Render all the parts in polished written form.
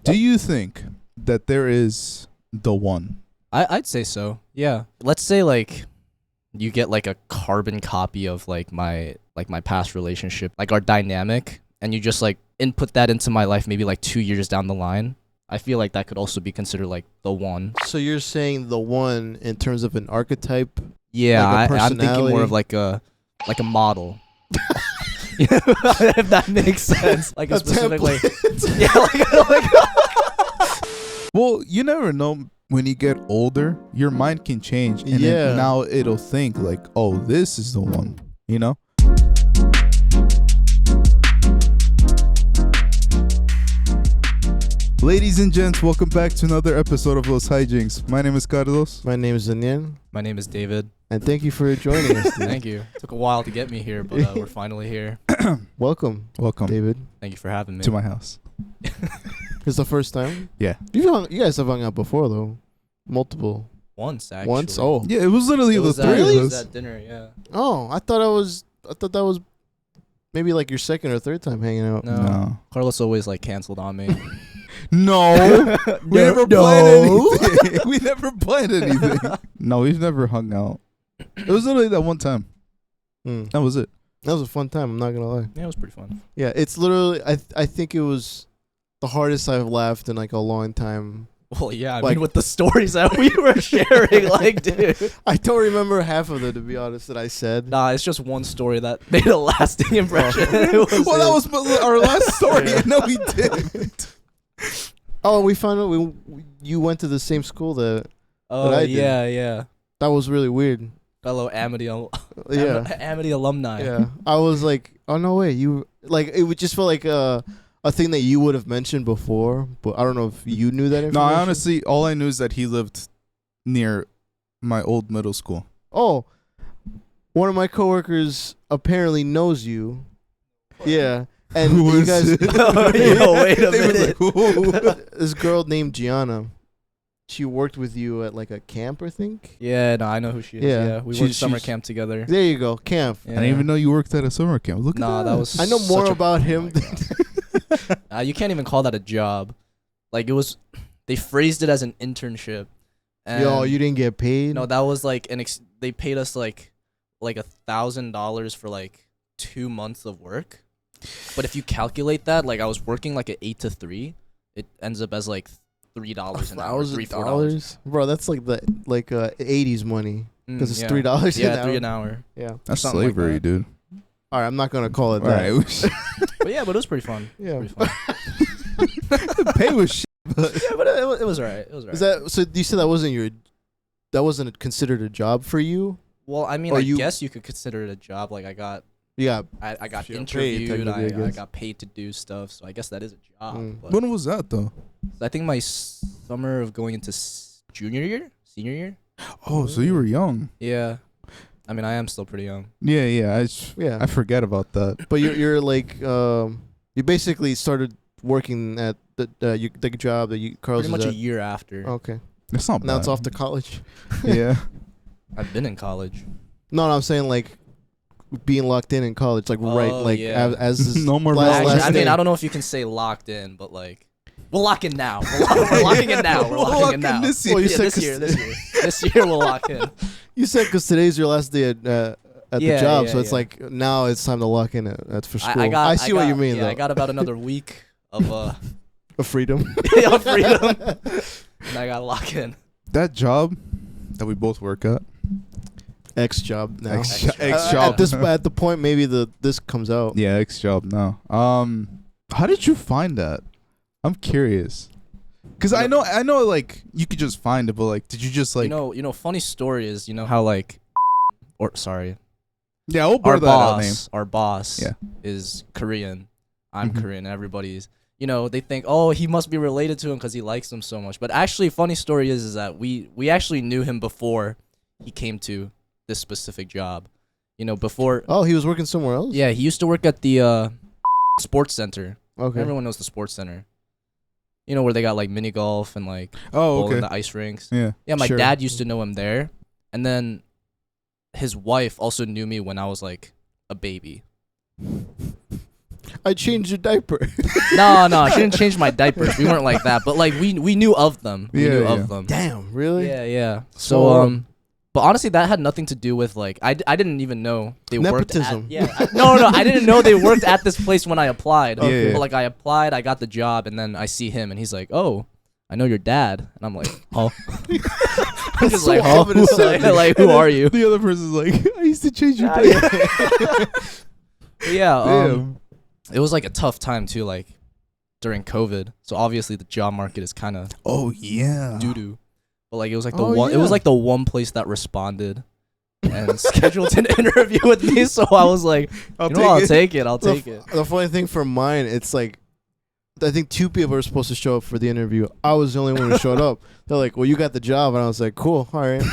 Do you think that there is the one? I'd say so. Yeah. Let's say like you get like a carbon copy of like my past relationship, like our dynamic, and you just like input that into my life maybe like 2 years down the line. I feel like that could also be considered like the one. So you're saying the one in terms of an archetype? Yeah, Like a I'm thinking more of like a model. If that makes sense. Like a specific like, yeah, like Well, you never know. When you get older, your mind can change, and Yeah. now it'll think like, "Oh, this is the one." You know. Ladies and gents, welcome back to another episode of Los Hijinks. My name is Carlos. My name is Daniel, My name is David. and thank you for joining us. Dude. Thank you. Took a while to get me here, but we're finally here. Welcome, Welcome David. Thank you for having me. to my house. It's the first time. Yeah. You guys have hung out before though, multiple. Once actually. Once. Oh. Yeah, it was literally It the was three at, of it was us. at dinner, yeah. Oh, I thought that was maybe like your second or third time hanging out. No. Carlos always like canceled on me. No. We never planned anything. We never planned anything. No, we've never hung out. It was literally that one time. Mm. That was it. That was a fun time. I'm not gonna lie. Yeah, it was pretty fun. Yeah, it's literally. I think it was the hardest I've laughed in like a long time. Well, yeah, I Like- mean, with the stories that we were sharing, like, dude. I don't remember half of it, to be honest, that I said. Nah, it's just one story that made a lasting impression. It was Well, that it. was our last story. Yeah. No, we didn't. Oh, we found out you went to the same school that I did. Yeah. that was really weird. Fellow Amity, Yeah. Amity alumni. Yeah. I was like, oh no way, you like it would just feel like a thing that you would have mentioned before, but I don't know if you knew that No, information. I honestly, all I knew is that he lived near my old middle school. Oh, one of my coworkers apparently knows you. Yeah. And Who you is guys it? Yo, wait a They were minute. like, "Who?" this girl named Gianna, she worked with you at like a camp, I think. Yeah, no, I know who she is. Yeah. Yeah, we She's- worked summer she's- camp together. There you go, camp. Yeah. I didn't even know you worked at a summer camp. Look Nah, at that was. I know more such a- about oh him my than God. You can't even call that a job. Like it was, they phrased it as an internship. And Yo, you didn't get paid? No, that was like they paid us like $1,000 for like 2 months of work. But if you calculate that, like I was working like at 8 to 3, it ends up as like $3 an hour, $3-4. $1,000? Bro, that's like the 80s money. Because it's yeah. $3 Yeah, an hour. $3 an hour. Yeah. That's something like slavery, that. dude. All right, I'm not going to call it All that. right. But it was pretty fun. Yeah. Pretty fun. The pay was shit. Yeah, but it was alright. It was alright. Is that so you said that wasn't considered a job for you? Well, I mean, or I you- guess you could consider it a job. Like I got Yeah. got Feel paid, interviewed. technically, I I guess. got paid to do stuff. So I guess that is a job. Mm. But When was that though? I think my summer of going into senior year. Oh, so you were young. Yeah. I mean, I am still pretty young. Yeah. Yeah. I forget about that. But you're like you basically started working at the job that Carlos Pretty is much a at. year after. Okay. That's not Now bad. it's off to college. Yeah. I've been in college. No, I'm saying like being locked in college, like right, Oh, like yeah. as this No more last, Actually, last I mean, day. I don't know if you can say locked in, but like, we'll lock in now. We're locking in now. We're We'll locking lock in in now. this year. Well, you Yeah, said this year. This year we'll lock in. You said because today's your last day at the Yeah, job, yeah, so it's yeah. like now it's time to lock in. That's for school. I see what you mean, Yeah, though. I got about another week of Of freedom. of freedom, and I gotta lock in. That job that we both work at. X job now. X At job. at the point maybe this comes out. Yeah, X job now. How did you find that? I'm curious. Cause I know like you could just find it, but like did you just like you know, funny story is how like, or sorry, yeah, we'll blur our that out name. boss Yeah. is Korean. I'm Mhm. Korean. Everybody's, they think, oh, he must be related to him because he likes him so much. But actually, funny story is that we actually knew him before he came to this specific job. Before. Oh, he was working somewhere else? Yeah, he used to work at the sports center. Okay. Everyone knows the sports center. Where they got like mini golf and like Oh, bowling, okay. the ice rinks. Yeah. Yeah, my Sure. dad used to know him there, and then his wife also knew me when I was like a baby. I changed your diaper. No, she didn't change my diapers. We weren't like that, but like we knew of them. We knew of them. Damn, really? Yeah. So but honestly, that had nothing to do with like I didn't even know they Nepotism. worked at, no, I didn't know they worked at this place when I applied. Okay. But like I applied, I got the job, and then I see him, and he's like, "Oh, I know your dad," and I'm like, "Oh." I'm just so like, "Oh, ominous sounding. like who are you?" The other person's like, I used to change your diaper. Yeah. Damn. It was like a tough time too, like during COVID. So obviously the job market is kind of Oh yeah. doo doo. But like it was like the Oh, one. It was yeah. like the one place that responded and scheduled an interview with me. So I was like, I'll take it. I'll take it. The funny thing for mine, it's like, I think 2 people were supposed to show up for the interview. I was the only one who showed up. They're like, well, you got the job. And I was like, cool. All right.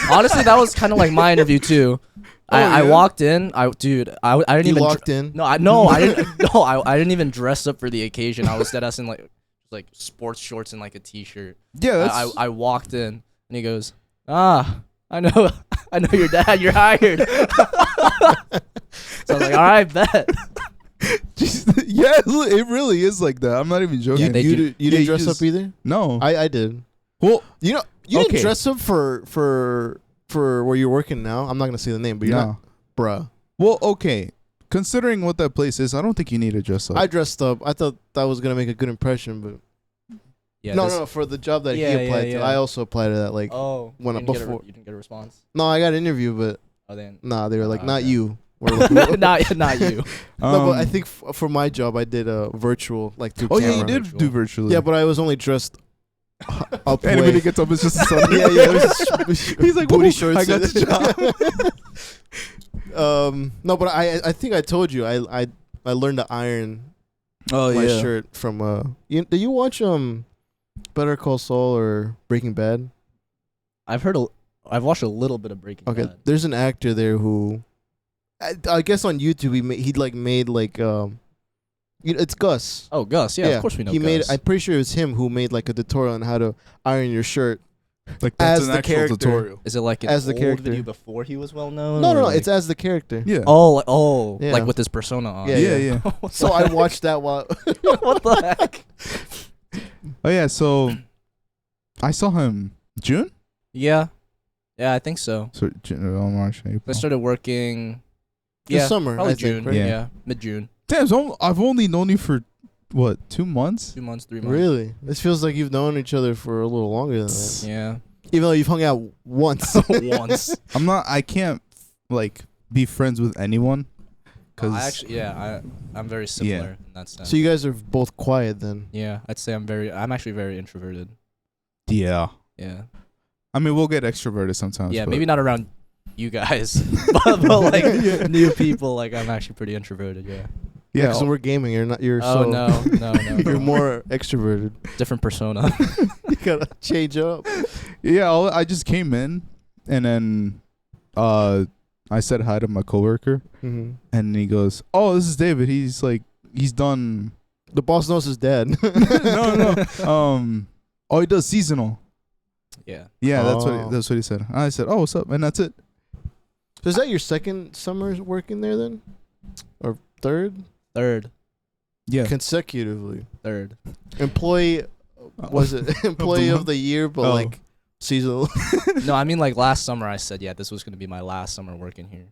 Honestly, that was kind of like my interview too. I yeah? walked in. I didn't You even locked in? No, I didn't. No, I didn't even dress up for the occasion. I was dead ass in like sports shorts and like a t-shirt. Yeah, that's I walked in and he goes, I know your dad. You're hired. So I was like, all right, bet. yeah, it really is like that. I'm not even joking. You didn't dress up either? No. I did. Well, You didn't dress up for where you're working now. I'm not gonna say the name, but you're not, bruh. Well, okay. Considering what that place is, I don't think you need to dress up. I dressed up. I thought that was gonna make a good impression, but Yeah. no, for the job that he applied to, I also applied to that. Like, Oh. when you before. you didn't get a response. No, I got an interview, but Oh, then. they were like, Oh, not okay. you. We're looking- not you. No, but I think for my job, I did a virtual, like through Oh camera. yeah, you did Virtual. do virtually. Yeah, but I was only dressed up anybody way. gets up, it's just a Sunday. Yeah. It was He's like, booty "Whoa, shorts. I got the job. No, but I think I told you I learned to iron Oh my yeah. shirt from do you watch Better Call Saul or Breaking Bad? I've watched a little bit of Breaking Okay, Bad. there's an actor there who I guess on YouTube he made it's Gus. Oh, Gus. Yeah, of course we know He Gus. I'm pretty sure it was him who made like a tutorial on how to iron your shirt. Like that's As an the actual character. tutorial. Is it like an as the old character. video before he was well known? No, or like- it's as the character. Yeah. Oh, Yeah. like with his persona on. Yeah, yeah. What So the I heck? watched that while What the heck? Oh yeah. So I saw him June. Yeah, I think so. So March, April. I started working. This summer, probably I think, June. right? Yeah, mid-June. Damn, so I've only known you for what, 2 months? 2 months, 3 months. Really? This feels like you've known each other for a little longer than that. Yeah. Even though you've hung out once. Once. I can't like be friends with anyone. Cause I'm very similar in that sense. So you guys are both quiet then. Yeah, I'd say I'm actually very introverted. yeah. Yeah. I mean, we'll get extroverted sometimes. Yeah, but maybe not around you guys, but like new people. Like I'm actually pretty introverted. Yeah. Yeah. Because we're gaming. You're not. You're Oh so. no. You're more extroverted. different persona. You gotta change up. Yeah. I just came in, and then, I said hi to my coworker, Mm-hmm. and he goes, "Oh, this is David. He's done." The boss knows his dad. No. Oh, he does seasonal. Yeah. Yeah, Oh. that's what he said. I said, "Oh, what's up?" And that's it. So is that your second summer working there then, or third? Third. Yeah. Consecutively. Third. Employee was it employee of the year, but Oh. like seasonal. No, I mean like last summer I said this was gonna be my last summer working here,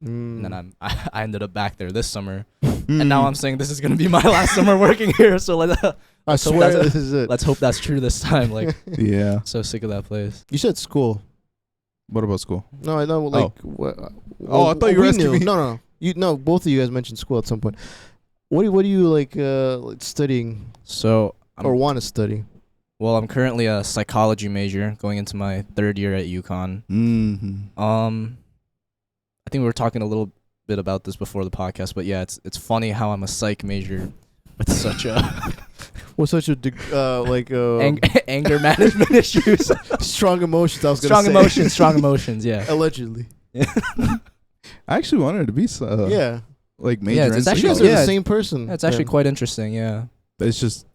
and Mm. then I ended up back there this summer, Mm. and now I'm saying this is gonna be my last summer working here. So I let's hope swear that's- this is it. let's hope that's true this time. Like Yeah. so sick of that place. You said school. What about school? No, I know. Like, what? Oh, I thought you were we asking knew. me. No. Both of you guys mentioned school at some point. What do you like studying So or want to study? well, I'm currently a psychology major going into my third year at UConn. Mm-hmm. I think we were talking a little bit about this before the podcast, but yeah, it's funny how I'm a psych major with such a What's such a anger management issues. strong emotions? I was gonna say. Strong emotions, yeah. Allegedly. I actually wanted to be Yeah. like major. Yeah, it's in You actually- guys psychology. are yeah, the same person. It's actually then. quite interesting, yeah. It's just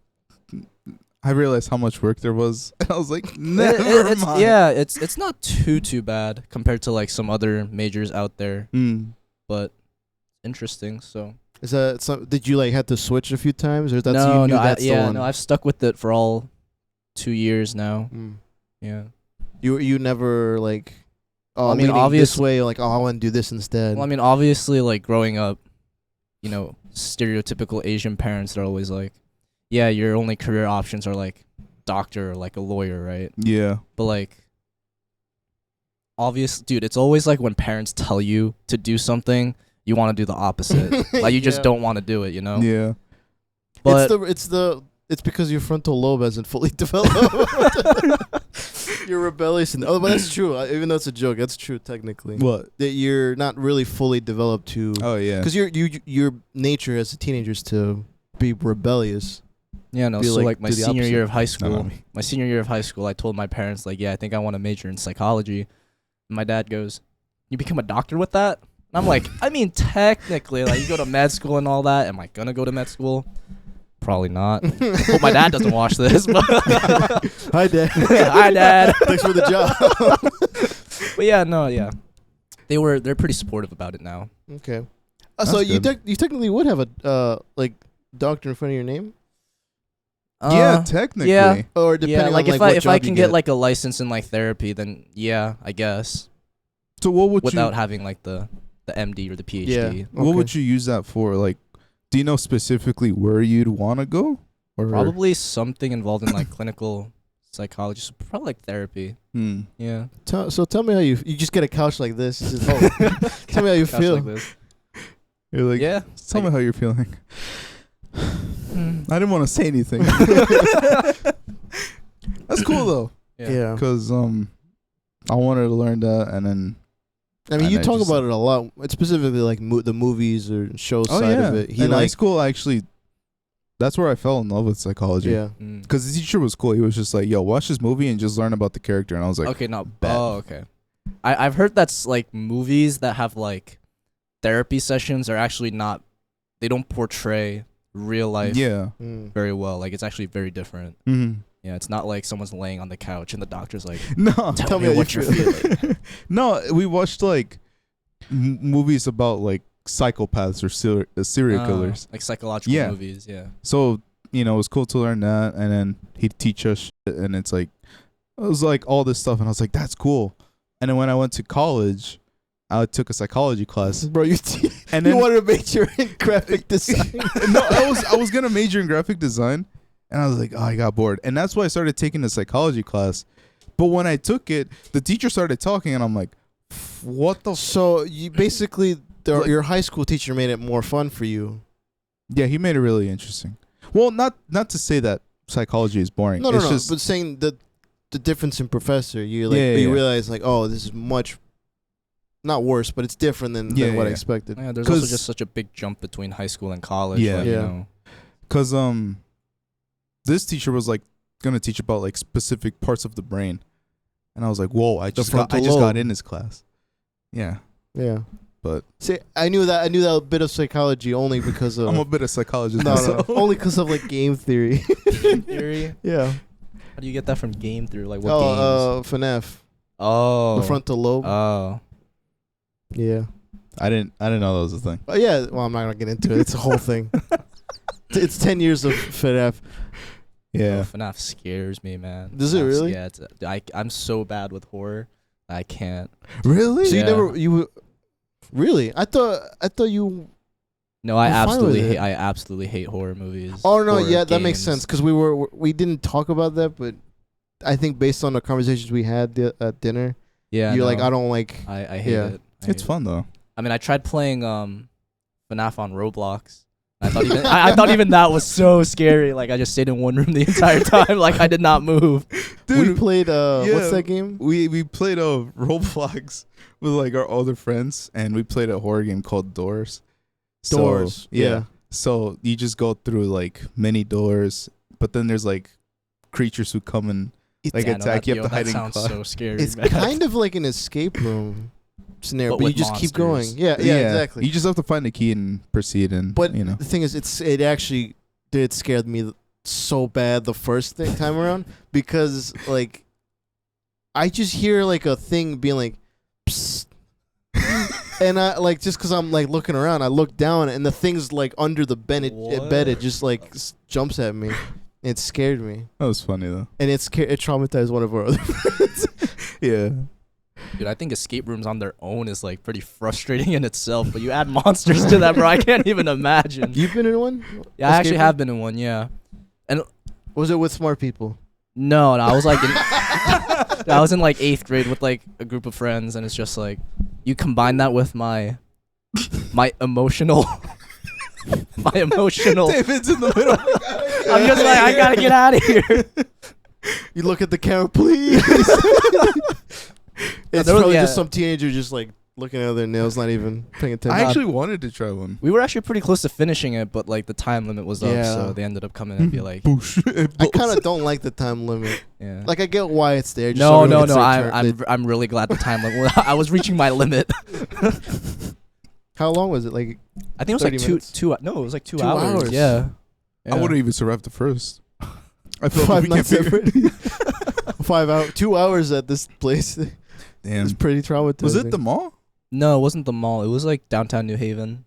I realized how much work there was. And I was like, never It's mind. yeah, it's not too bad compared to like some other majors out there, Mm. but interesting. So Is that did you like have to switch a few times, or that's you No, knew no, that's the one? no. I've stuck with it for all 2 years now. Mm. Yeah. You never like. Oh, I mean, leaning this obviously- way, like, oh, I want to do this instead. Well, I mean, obviously, like growing up, you know, stereotypical Asian parents are always like, yeah, your only career options are like doctor or like a lawyer, right? Yeah. But like, dude, it's always like when parents tell you to do something, you want to do the opposite. Like you just Yeah. don't want to do it, you know? Yeah. But it's because your frontal lobe hasn't fully developed. You're rebellious, but that's true. Even though it's a joke, that's true technically. What? That you're not really fully developed to. Oh yeah. Because your nature as a teenager is to be rebellious. yeah, no. Be So like, like my do the senior year opposite. of high No, school, I told my parents like, yeah, I think I want to major in psychology. And my dad goes, "You become a doctor with that?" And I'm like, I mean, technically, like you go to med school and all that. Am I gonna go to med school? Probably not. Hope my dad doesn't watch this. But Hi, Dad. Hi, Dad. Thanks for the job. But yeah, no, yeah. They're pretty supportive about it now. Okay. That's So you good. you technically would have a like doctor in front of your name, Yeah, technically. yeah. or depending Yeah, like on if what I job can you get like a license in like therapy, then yeah, I guess. So what would Without you having like the MD or the PhD. Yeah. what Okay. would you use that for? Like, do you know specifically where you'd want to go? Or Probably something involved in like clinical psychology, so probably like therapy. Hmm. Yeah. So tell me how you just get a couch like this. It's just, oh, tell me how you Couch feel. like this. You're like, Yeah. tell me how you're feeling. I didn't want to say anything. That's cool though, Yeah. because I wanted to learn that, and then I mean, And you I talk just- about it a lot. It's specifically like the movies or shows side of it. He in high like, school, actually, that's where I fell in love with psychology. yeah. Mm. Because the teacher was cool. He was just like, "Yo, watch this movie and just learn about the character." And I was like, Okay, no. bet. Oh, okay. I've heard that's like movies that have like therapy sessions are actually not. They don't portray real life "Yeah, Mm. very well. Like it's actually very different. mm-hmm. Yeah, it's not like someone's laying on the couch and the doctor's like, no." "Tell me me how what you you're feel." feeling." No, we watched like movies about like psychopaths or serial killers. Like psychological Yeah. movies. Yeah. So it was cool to learn that, and then he'd teach us, shit, and it was like all this stuff, and I was like, "That's cool." And then when I went to college, I took a psychology class, Bro, you and you then wanted to major in graphic design. no, I was gonna major in graphic design, and I was like, "Oh, I got bored," and that's why I started taking the psychology class. But when I took it, the teacher started talking, and I'm like, "What the?" So you basically Like- your high school teacher made it more fun for you. Yeah, he made it really interesting. Well, not to say that psychology is boring. No, It's just but saying the difference in professor, you like Yeah, you yeah. realize like, oh, this is much not worse, but it's different than Yeah, what I yeah. expected. Yeah. There's also 'Cause- just such a big jump between high school and college. Yeah. like, Yeah. You know. because this teacher was like gonna teach about like specific parts of the brain, and I was like, "Whoa!" I just got frontal lobe. in his class. Yeah, Yeah. but See, I knew that bit of psychology only because of I'm a bit of psychologist no, myself. only because of like game theory. Theory. yeah. How do you get that from game through? Like what games? FNAF. Oh. The frontal lobe. Oh. Yeah. I didn't know that was a thing. Yeah. Well, I'm not gonna get into it. It's a whole thing. It's 10 years of FNAF. Yeah, Oh, FNAF scares me, man. Does it FNAF's- really? Yeah, I'm so bad with horror. I can't. really? So Yeah. you really? I thought you. No, I I'm fine with it. absolutely hate horror movies. Oh no, horror yeah, that makes games. sense because we didn't talk about that, but I think based on the conversations we had at dinner, Yeah, you're like, no, I don't like. I hate yeah. it. I It's hate it. fun though. I mean, I tried playing FNAF on Roblox. I thought even I thought even that was so scary. Like I just stayed in one room the entire time. Like I did not move. We played what's yeah. that game? We played Roblox with like our older friends, and we played a horror game called Doors. So, Doors. yeah. So you just go through like many doors, but then there's like creatures who come and like Yeah, no, attack. that- You have yo, to hide that in sounds closet. so scary. It's man. kind of like an escape room scenario, But but you with just keep going. monsters. Yeah, exactly. You just have to find the key and proceed, and But you know. the thing is, it actually did scared me so bad the first time around because like I just hear like a thing being like, psst. And I like just because I'm like looking around, I look down and the thing's like under the bed. It just like jumps at me. It scared me. That was funny though. And it traumatized one of our other friends. Yeah. Dude, I think escape rooms on their own is like pretty frustrating in itself. But you add monsters to that, bro. I can't even imagine. You've been in one? Yeah, I actually have been in one. Yeah. And was it with smart people? no, I was like, I was in like 8th grade with like a group of friends, and it's just like, you combine that with my emotional, David's in the middle. I'm just like, I gotta get out of here. You look at the camera, please. It's probably just some teenager just like looking at their nails, not even paying attention. I actually wanted to try one. We were actually pretty close to finishing it, but like the time limit was up, so they ended up coming and be like, I kind of don't like the time limit. yeah. Like I get why it's there. Just No. I'm really glad the time limit. I was reaching my limit. How long was it? Like I think it was like 2 minutes? No, it was like 2 2 hours. hours. Yeah. I wouldn't even survive the first. I feel 5 like we nights can't figure. 5 hours, 2 hours at this place. Damn. It's pretty traumatizing. Was it the mall? No, it wasn't the mall. It was like downtown New Haven.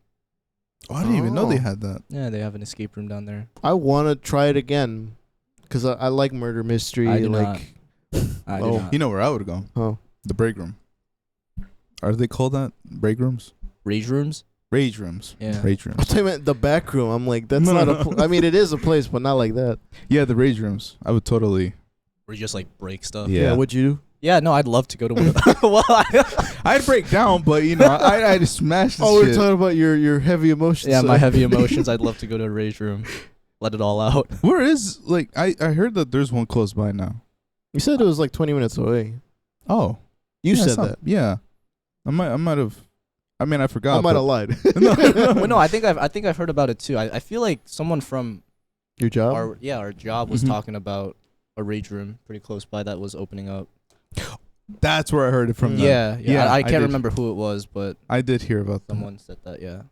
Oh, I didn't even know they Oh. had that. Yeah, they have an escape room down there. I want to try it again because I like murder mystery. I do like, I Oh. do not. You know where I would go? oh, The break room. Are they called that? Break rooms? Rage rooms? Rage rooms. Yeah. Rage I rooms. thought you meant the back room. I'm like, that's No, not no, a. no. I mean, it is a place, but not like that. Yeah, the rage rooms. I would totally. Where you just like break stuff. Yeah. What'd you do? Yeah, no, I'd love to go to one. Well, I'd break down, but you know, I'd smash this Oh, we're shit. talking about your heavy emotions. yeah, my heavy emotions. I'd love to go to a rage room. Let it all out. Where is like I heard that there's one close by now. You said it was like 20 minutes away. Oh, You yeah, said it's not- that. Yeah, I might have. I mean, I forgot. I might but- have lied. Well, no, I think I've heard about it too. I feel like someone from Your job? our job was Mhm. talking about a rage room pretty close by that was opening up. That's where I heard it from. them. Yeah. Yeah, I I can't did. remember who it was, but I did hear about that. someone said that. Yeah.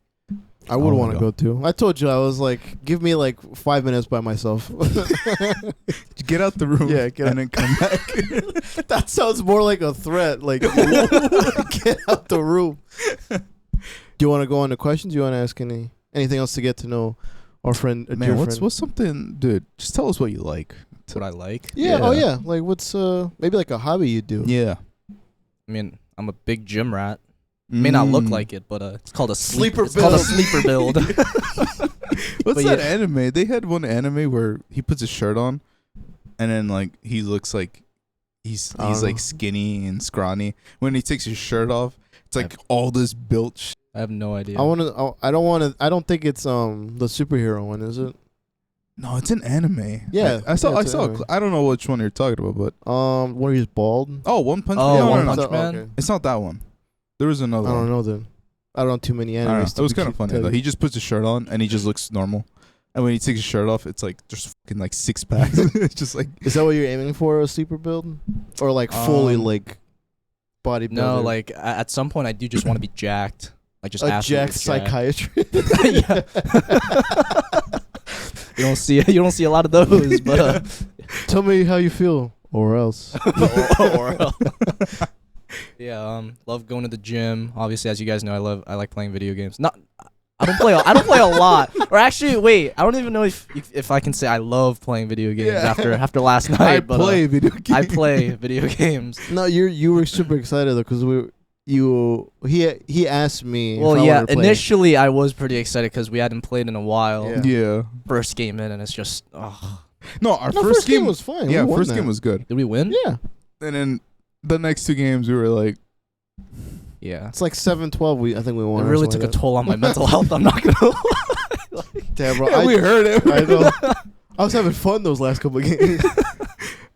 I would Oh, want to go. go too. I told you I was like, give me like 5 minutes by myself. Get out the room. Yeah, get and then come back. That sounds more like a threat. Like, get out the room. Do you want to go on to questions? Do you want to ask anything else to get to know our friend? Man, dear what's friend? something, dude? Just tell us what you like. What I like. Yeah. Yeah. Oh yeah. Like what's maybe like a hobby you do? Yeah. I mean, I'm a big gym rat. May not look Mm. like it, but it's called a Sleeper It's called a build. sleeper build. What's But that yeah. anime? They had one anime where he puts his shirt on, and then like he looks like he's Oh. like skinny and scrawny. When he takes his shirt off, it's like all this built. I have no idea. I want to. I don't want to. I don't think it's the superhero one, is it? No, it's an anime. Yeah, I saw. yeah, I it's an saw. anime. I don't know which one you're talking about, but Where he's bald. oh, One Punch. Oh, no, One no, no, Punch no. Man? Okay. It's not that one. There was I another don't one. know then. I don't know too many I don't know. animes. It was kind of funny though. He just puts his shirt on and he just looks normal. And when he takes his shirt off, it's like there's fucking like 6 packs. It's just like Is that what you're aiming for, a sleeper build, or like fully like bodybuilder? No, like at some point I do just want to be jacked. Like just a absolutely jacked psychiatrist. Yeah. You don't see a lot of those, but Tell me how you feel, or else. yeah, love going to the gym. Obviously, as you guys know, I like playing video games. I don't play a lot. Or actually, wait, I don't even know if I can say I love playing video games Yeah. after last night. I but, play video games. I play video games. No, you were super excited though, because he asked me. Well, if I yeah, wanted to play. initially I was pretty excited because we hadn't played in a while. Yeah. Yeah. First game in, and it's just, No, our No, first game was fine. Yeah, We won first that. game was good. did we win? Yeah, And then the next 2 games we were like, Yeah. it's like 7-12. I think we won. It or really something took a like that. toll on my mental health. I'm not gonna lie. Damn, bro. yeah, we heard it. I know. I was having fun those last couple of games.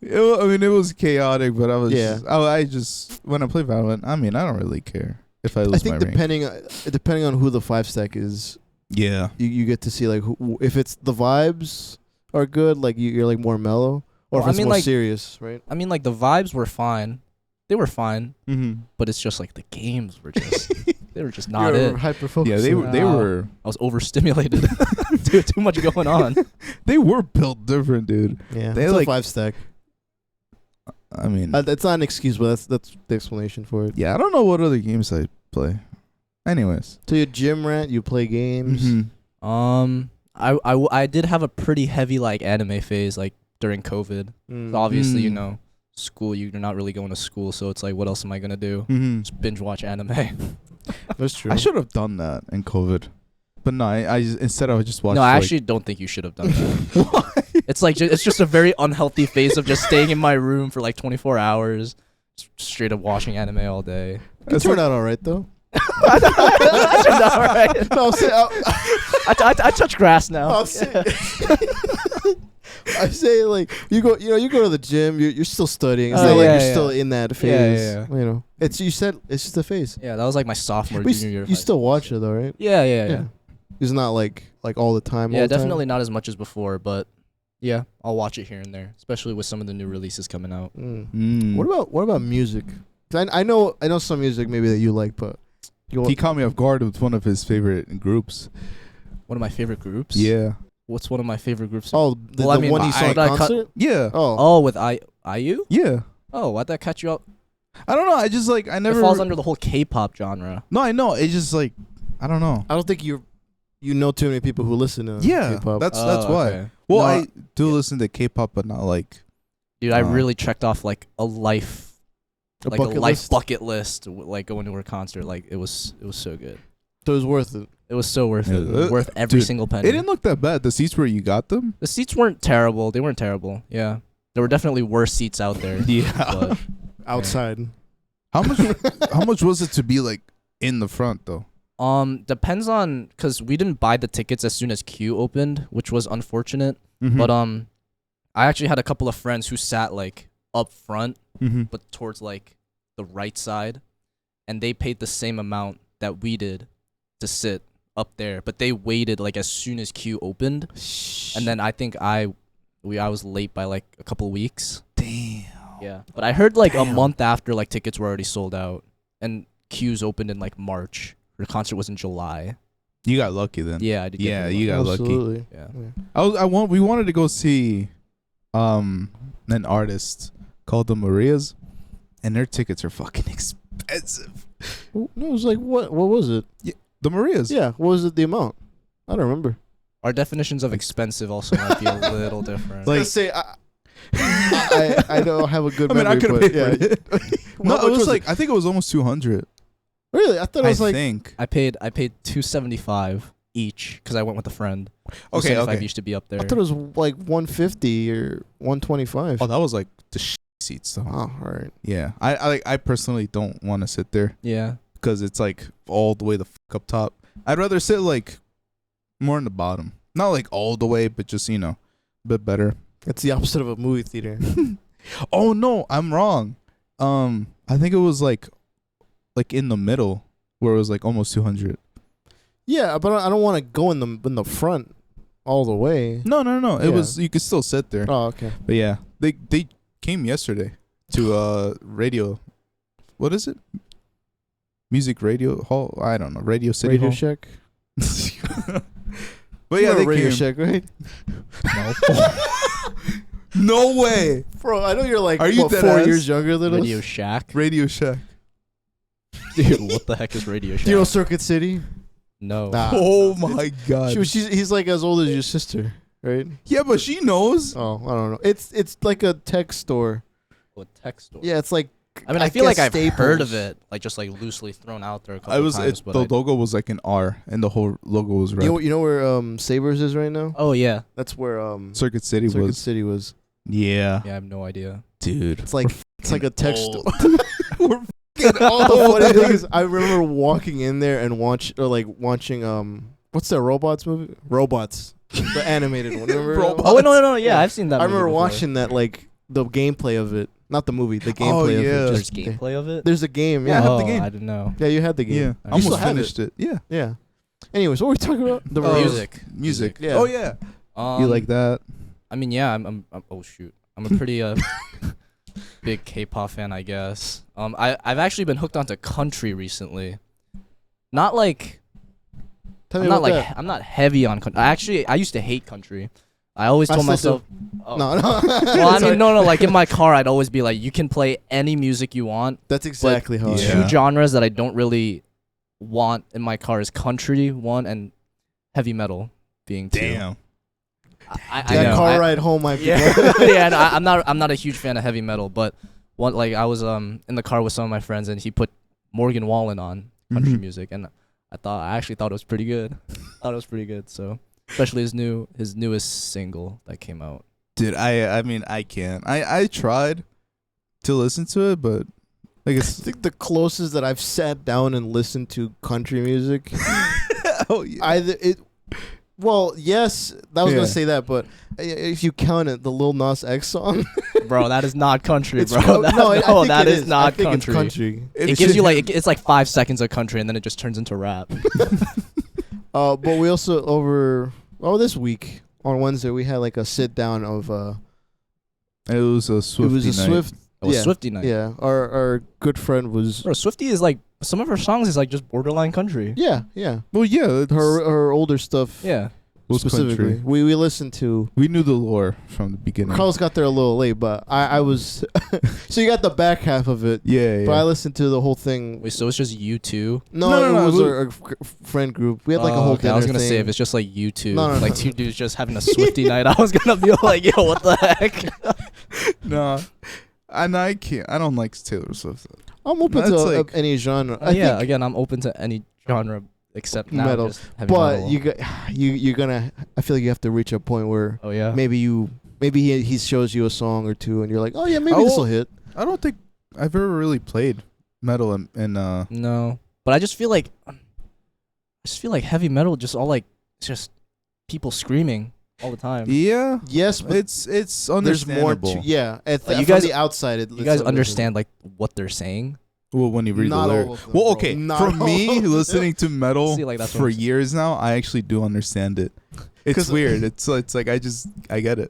I mean, it was chaotic, but I was. Yeah. I just when I play Valorant, I mean, I don't really care if I lose I think my rank. depending on who the 5 stack is, Yeah. you get to see like if it's the vibes are good, like you're like more mellow, or Well, if I it's mean, more like- serious, right? I mean, like the vibes were fine. They were fine, Mm-hmm. but it's just like the games were just they were just not You're it. hyper focused. Yeah, they were. They Wow. were. I was overstimulated. too much going on. They were built different, dude. Yeah, they it's like- a 5 stack. I mean, It's not an excuse, but that's the explanation for it. yeah, I don't know what other games I play. Anyways. So you gym rat, you play games. Mhm. I did have a pretty heavy like anime phase like during COVID. Mm. So obviously, you Mm. know, school, you're not really going to school, so it's like, what else am I gonna do? Mhm. Just binge watch anime. That's true. I should have done that in COVID, but no. Instead I would just watch. No, I like, actually don't think you should have done that. It's like it's just a very unhealthy phase of just staying in my room for like 24 hours, straight up watching anime all day. It turned out all right though. That turned out alright. No, I'm saying, I touch grass now. I'm saying, I'm saying like you go to the gym. You're still studying. It's Oh, not like yeah, you're yeah. still in that phase. yeah. You know, you said it's just a phase. Yeah, that was like my sophomore, But junior year. of you high still school, watch so- it though, right? Yeah. It's not like all the time. Yeah, all the time? definitely not as much as before, but yeah, I'll watch it here and there, especially with some of the new releases coming out. Mm. Mm. What about music? 'Cause I know some music maybe that you like, but He caught me off guard with one of his favorite groups. One of my favorite groups. Yeah. What's one of my favorite groups? the Well, I mean, one you saw I- at I cut- concert. Yeah. Oh, with IU? Yeah. Oh, why'd that catch you up? I don't know. I just like I never. It falls under the whole K-pop genre. No, I know. It's just like I don't know. I don't think you know too many people who listen to Yeah, K-pop. that's Oh, why. okay. Well, No, I do listen to K-pop, but not like. Dude, I Uh, really checked off like a life, A like a bucket life list? bucket list, like going to her concert. Like it was so good. So it was worth it. It was so worth it. Yeah, Worth every dude, single penny. It didn't look that bad. The seats where you got them. The seats weren't terrible. They weren't terrible. Yeah, there were definitely worse seats out there. But Outside. How much? How much was it to be like in the front though? depends on, cause we didn't buy the tickets as soon as queue opened, which was unfortunate. Mhm. But I actually had a couple of friends who sat like up front, Mhm. but towards like the right side, and they paid the same amount that we did to sit up there, but they waited like as soon as queue opened, and then I think I was late by like a couple weeks. Damn. Yeah, but I heard like a Damn. month after like tickets were already sold out, and queues opened in like March. The concert was in July. You got lucky then. Yeah, I did. Yeah, get you got lucky. Absolutely. Yeah. We wanted to go see an artist called the Marias, and their tickets are fucking expensive. No, it was like what was it? The Marias. Yeah, what was it? The amount? I don't remember. Our definitions of expensive also might be a little different. Like- Let's say I don't have a good I mean, I memory. could have but paid yeah. for it. No, How it much was like I think it was almost 200. Really? I thought it I was like think. I paid $275 each because I went with a friend. Okay, $275 okay. each to be up there. I thought it was like 150 or 125. Oh, that was like the seats though. Oh, all right. Yeah, I personally don't want to sit there Yeah. because it's like all the way the fuck up top. I'd rather sit like more in the bottom, not like all the way, but just a bit better. It's the opposite of a movie theater. Oh no, I'm wrong. I think it was like in the middle where it was like almost 200. Yeah, but I don't want to go in the front all the way. No. It Yeah. was you could still sit there. Oh, okay. But yeah, they came yesterday to radio. What is it? Music Radio Hall. I don't know. Radio City Radio Hall. Shack. But yeah, they Radio came. Shack, right? No way. Bro, I know you're like Are you what, dead 4 ass? years younger than Radio us. Shack. Radio Shack. Dude, what the heck is Radio Shack? Do you know Circuit City? No. Nah. Oh my god. He's like as old as your sister, right? Yeah, but she knows. Oh, I don't know. It's like a tech store. What text store? Yeah, it's like. I mean, I feel like guess I've heard of Staples. it, like just like loosely thrown out there a couple I was. times. The But logo was like an R, and the whole logo was red. You know where Sabers is right now? oh yeah, That's where Circuit City Circuit was. City was. Yeah, yeah, I have no idea. dude. It's like a tech store. We're All the funny thing is, I remember walking in there and watching what's that Robots movie? Robots, the animated one. Remember? Robots. Oh wait, no, yeah, I've seen that. I movie remember before. watching that, like the gameplay of it, not the movie, the Oh, gameplay of yeah. it. There's Just, gameplay of it. There's a game. Yeah, I Yeah, have the game. I didn't know. yeah, you had the game. Yeah, You I almost still have finished it. Yeah, Yeah. Anyways, what were we talking about? The Oh, reviews. Music. Yeah. Oh yeah. You like that? I mean, yeah, I'm oh shoot, I'm a pretty big K-pop fan, I guess. I've actually been hooked onto country recently. Not like Tell me I'm not about like that. I'm not heavy on country. I used to hate country. I always I told still myself. Oh. No. Well, I mean, no. Like in my car, I'd always be like, you can play any music you want. That's exactly how. Yeah. I Two am. genres that I don't really want in my car is country, one, and heavy metal being two. Damn. I That know, car ride home might be Yeah, good. yeah. No, I'm not a huge fan of heavy metal, but one like I was in the car with some of my friends, and he put Morgan Wallen on country music, and I actually thought it was pretty good. Thought it was pretty good. So especially his newest single that came out. Dude, I mean, I can't. I tried to listen to it, but like I it's think the closest that I've sat down and listened to country music, oh yeah. either it. Well, yes, I was Yeah. gonna say that, but if you count it, the Lil Nas X song, Bro, that is not country, it's bro. co- That, no, I think that it is I not think country. It's country. It gives you like it's like 5 seconds of country, and then it just turns into rap. But we also this week on Wednesday we had like a sit down of It was a Swiftie it was a night. Swift. It was Yeah. Swiftie night. Yeah, our good friend was. Bro, Swiftie is like some of her songs is like just borderline country. Yeah. Well, yeah, Her older stuff. Yeah. was Specifically, country. we listened to. We knew the lore from the beginning. Carlos got there a little late, but I was. So you got the back half of it, Yeah, but I yeah. listened to the whole thing. Wait, so it's just you two? No, no, it was we- our friend group. We had like a whole okay, dinner I was gonna thing. say if it's just like you two, No, like no. two dudes just having a Swiftie night, I was gonna be like, yo, what the heck? No, and I can't. I don't like Taylor Swift. I'm open That's to like- any genre. I yeah, think, again, I'm open to any genre except now Metal. just heavy but metal. you're gonna. I feel like you have to reach a point where Oh yeah. maybe he shows you a song or two, and you're like, oh yeah, maybe Oh, this will hit. I don't think I've ever really played metal and No, but I just feel like heavy metal just all like it's just people screaming all the time. yeah. Yes, but It's there's understandable. more to you you from guys- the outside. You guys understand like what they're saying? Well, when you read Not the all lyrics. of them, Well, bro. okay. Not For all me, of them. listening to metal See, like, that's what for I'm saying. years now, I actually do understand it. It's 'Cause- weird. It's like I get it.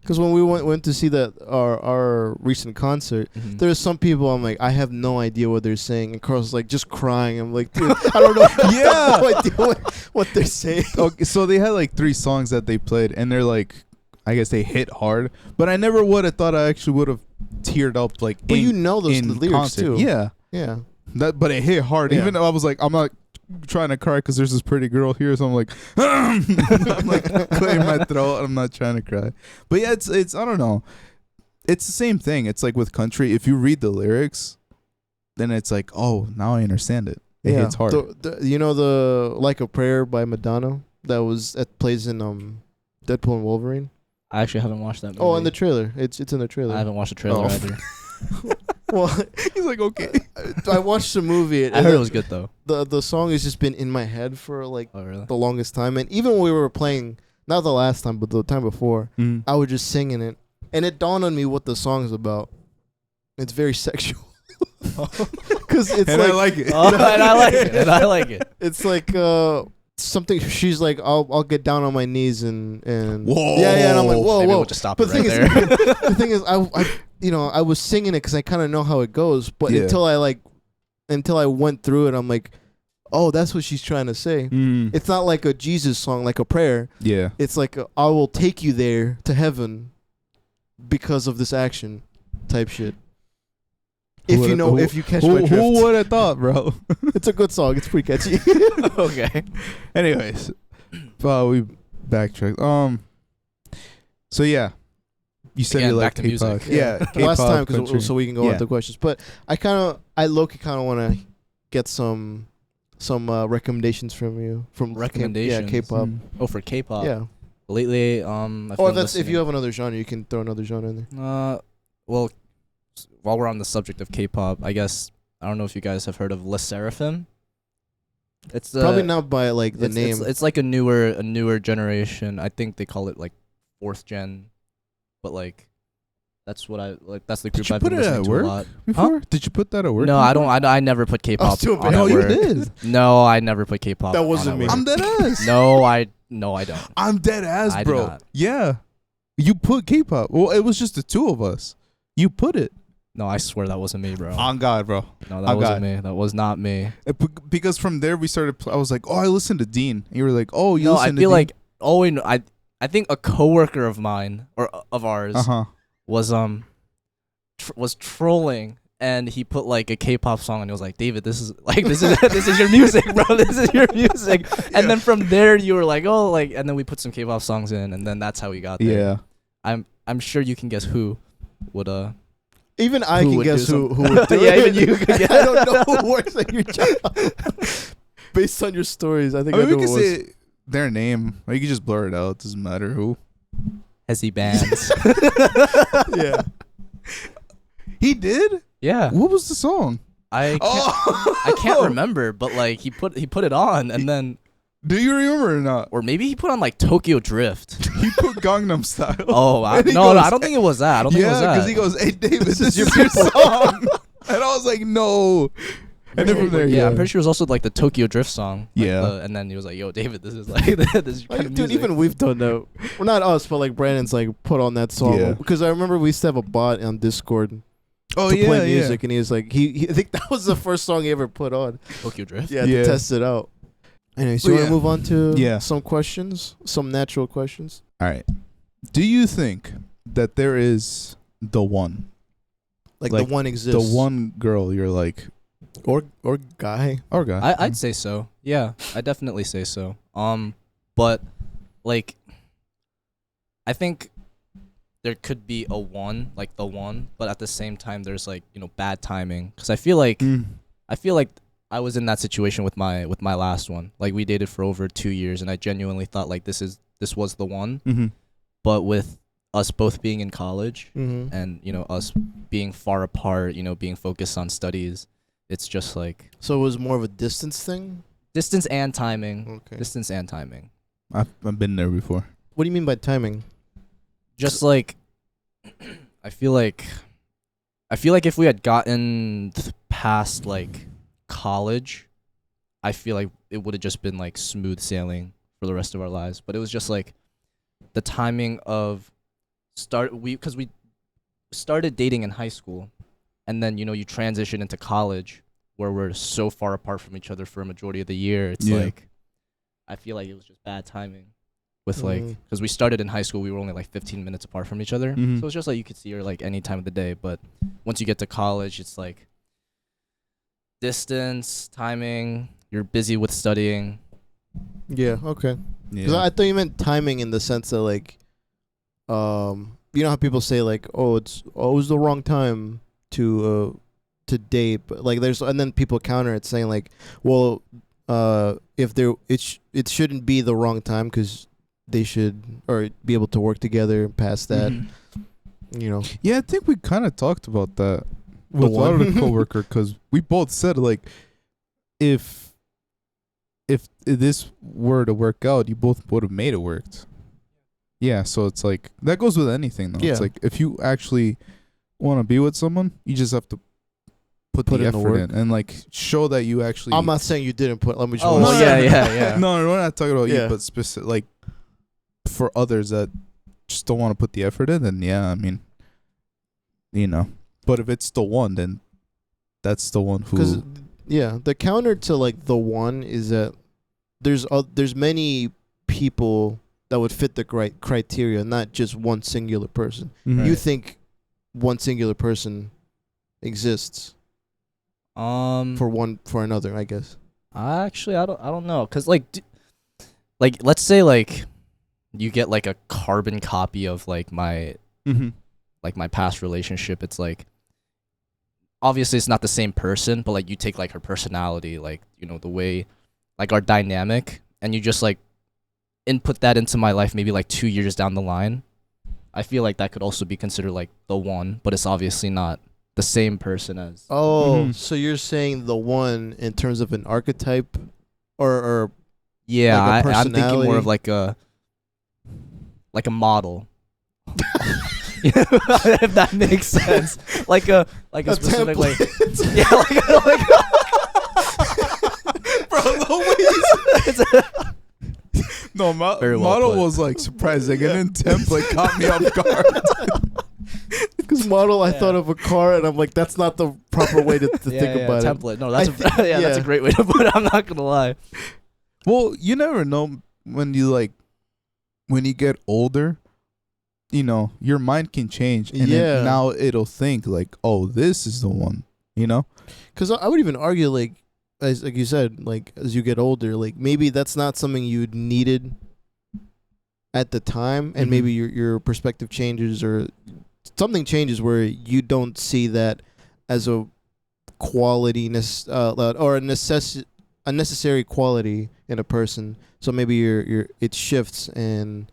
Because when we went to see that our recent concert, Mhm. there's some people I'm like, I have no idea what they're saying, and Carl's like just crying. I'm like, dude, I don't know. Yeah. I have no idea what they're saying. Okay, so they had like 3 songs that they played, and they're like, I guess they hit hard. But I never would have thought I actually would have teared up like. But in, you know the in lyrics concert. too. Yeah. Yeah. But it hit hard. Yeah. Even though I was like, I'm not trying to cry because there's this pretty girl here, so I'm like, I'm like clearing my throat. I'm not trying to cry. But yeah, it's I don't know. It's the same thing. It's like with country. If you read the lyrics, then it's like, oh, now I understand it. It hits hard. You know the Like a Prayer by Madonna that plays in Deadpool and Wolverine. I actually haven't watched that movie. Oh, in the trailer. It's in the trailer. I haven't watched the trailer Oh. either. Well, He's like, okay. I watched the movie. I heard it was good though. The song has just been in my head for like Oh really? the longest time, and even when we were playing, not the last time, but the time before, Mm. I was just singing it, and it dawned on me what the song's about. It's very sexual, because it's And like, I like it. Oh, and I like it. And I like it. it's like something. She's like, I'll get down on my knees and Whoa. yeah, and I'm like, whoa, Maybe whow. we'll just stop But it the right thing there. is, the thing is, I was singing it because I kind of know how it goes, but Yeah. until I went through it, I'm like, oh, that's what she's trying to say. Mm. It's not like a Jesus song, like a prayer. Yeah. It's like I will take you there to heaven because of this action, type shit. If you catch my drift, Who would have thought, bro? it's a good song. It's pretty catchy. Okay. Anyways, we backtracked. So yeah, you said Again, you like back to music. K-pop. Yeah, Last K-pop, time, country. so we can go Yeah. on to questions. But I low-key kind of want to get some recommendations from you from Recommendations? K-pop. Mm. Oh, for K-pop. Yeah. Lately, I've Or been that's if listening- you have another genre, you can throw another genre in there. Well, while we're on the subject of K-pop, I guess I don't know if you guys have heard of Le Seraphim. It's Probably not by like the it's, name. It's like a newer generation. I think they call it like 4th gen, but like that's what I like. That's the Did group you I've put been it listening at to work a lot. before? Did you put that at work? No, I don't. I never put K-pop too on bad. at No, you work. did. No, I never put K-pop. That wasn't on me. at work. I'm dead ass. No, I don't. I'm dead ass, I did bro. not. Yeah, you put K-pop. Well, it was just the 2 of us. You put it. No, I swear that wasn't me, bro. On God, bro. No, that on wasn't God. me. That was not me. Because from there we started. I was like, oh, I listened to Dean. And you were like, oh, you No, I listen to feel Dean? like I think a coworker of mine or of ours Uh-huh. was was trolling and he put like a K-pop song, and he was like, David, this is this is your music, bro. This is your music. And then from there, you were like, oh, like, and then we put some K-pop songs in, and then that's how we got there. Yeah. I'm sure you can guess who would Even I Who can would guess do who would do Yeah, it. even you could I don't know who works at your job. Based on your stories, I think I mean, I know we who can it was. say their name, or you can just blur it out. Doesn't matter who. Hezzy bands. Yeah. He did. Yeah, What was the song? I can't remember, but like he put it on, and then Do you remember or not? or maybe he put on like Tokyo Drift. He put Gangnam Style. Oh, And he no, goes, I don't think it was that. I don't think it was yeah, that. because he goes, "Hey, David, this is your song," and I was like, "No." And then from there, yeah, I'm pretty sure it was also like the Tokyo Drift song. Like Yeah. and then he was like, "Yo, David, this is like this is your kind of Dude, music." even we've done that. Well, not us, but like Brandon's like put on that song. Yeah. Because I remember we used to have a bot on Discord Oh to yeah, play yeah. music, and he was like, he I think that was the first song he ever put on. Tokyo Drift. Yeah, Yeah. to test it out. Anyway, so But you want yeah. to move on to Yeah. some questions, some natural questions? All right. Do you think that there is the one, Like Like, the one exists. the one girl you're like, or guy. or guy? I'd say so. Yeah, I definitely say so. But like, I think there could be a one, like the one, but at the same time, there's like bad timing. Because I feel like Mm. I was in that situation with my last one. Like we dated for over 2 years, and I genuinely thought like this was the one. Mm-hmm. But with us both being in college Mm-hmm. and us being far apart, being focused on studies, it's just like So it was more of a distance thing? distance and timing. Okay. Distance and timing. I've been there before. What do you mean by timing? Just like I feel like if we had gotten past like college, I feel like it would have just been like smooth sailing for the rest of our lives. But it was just like the timing of because we started dating in high school, and then you transition into college where we're so far apart from each other for a majority of the year. It's Yeah. like I feel like it was just bad timing with like Mhm. because we started in high school, we were only like 15 minutes apart from each other. Mhm. So it's just like you could see her like any time of the day. But once you get to college, it's like distance, timing, you're busy with studying. Yeah, okay. Because Yeah. I thought you meant timing in the sense that like, you know how people say like, oh, it was the wrong time to date, but like and then people counter it saying like, well, if it shouldn't be the wrong time because they should or be able to work together past that, Mhm. you know. Yeah, I think we kind of talked about that The with our one? coworker because we both said like, if this were to work out, you both would have made it worked. Yeah, so it's like that goes with anything though. Yeah. It's like if you actually want to be with someone, you just have to put Put the in the effort work. in and like show that you actually. I'm not saying you didn't put. Let me just. Oh, No, yeah, no, yeah. No, we're not talking about Yeah. you, but specific like for others that just don't want to put the effort in. Then yeah, I mean, But if it's the one, then that's the one Because who. yeah, the counter to like the one is that there's many people that would fit the criteria, not just one singular person. Mhm. You think one singular person exists for another, I guess. Actually, I don't know, cause like let's say like you get like a carbon copy of like my Mhm. past relationship. It's like obviously it's not the same person, but like you take like her personality, like the way like our dynamic, and you just like input that into my life maybe like 2 years down the line. I feel like that could also be considered like the one, but it's obviously not the same person as. Oh, Mhm. so you're saying the one in terms of an archetype, or Yeah, like a I'm thinking more of personality? like a model. If that makes sense. Like a specific like yeah, like Bro, the way it's a- No, Very well model put. was like surprising, and then template caught me off guard. because model, I Yeah. thought of a car, and I'm like, that's not the proper way to think about it. template. No, that's I that's a yeah. great way to put it. I'm not gonna lie. Well, you never know when you get older. Your mind can change, and Yeah. then now it'll think like, "Oh, this is the one." you know? Because I would even argue, like, as like you said, like as you get older, like maybe that's not something you needed at the time, and Mhm. maybe your perspective changes or something changes where you don't see that as a quality or a necessary quality in a person. So maybe it shifts and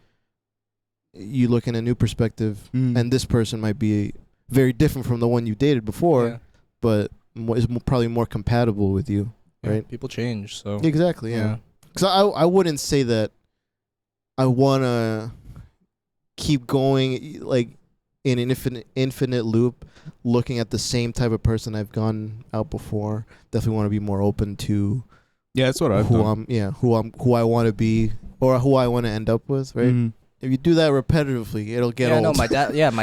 you look in a new perspective, and this person might be very different from the one you dated before, Yeah. but is probably more compatible with you. Yeah, Right. people change, so Exactly. Yeah. Because I wouldn't say that I wanna keep going like in an infinite loop, looking at the same type of person I've gone out before. Definitely want to be more open to Yeah, that's what I've done. who I want to be or who I want to end up with. Right. Mhm. If you do that repetitively, it'll get old. No, my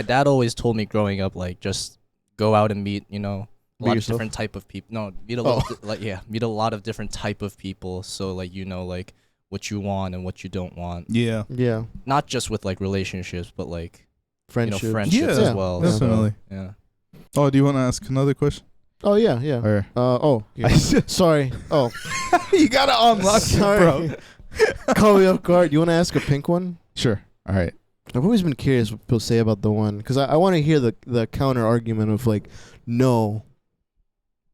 dad always told me growing up, like, just go out and meet, a Be lot of yourself? different type of people. No, meet a meet a lot of different type of people. So like like what you want and what you don't want. Yeah. Yeah. Not just with like relationships, but like Friendships. friendships Yeah, as well. definitely. So, yeah. Oh, do you want to ask another question? Oh yeah, yeah. Or Yeah. Sorry. Oh, you gotta unlock it, bro. Call me off guard. You want to ask a pink one? Sure. All right. I've always been curious what people say about the one, because I want to hear the counter argument of like, no,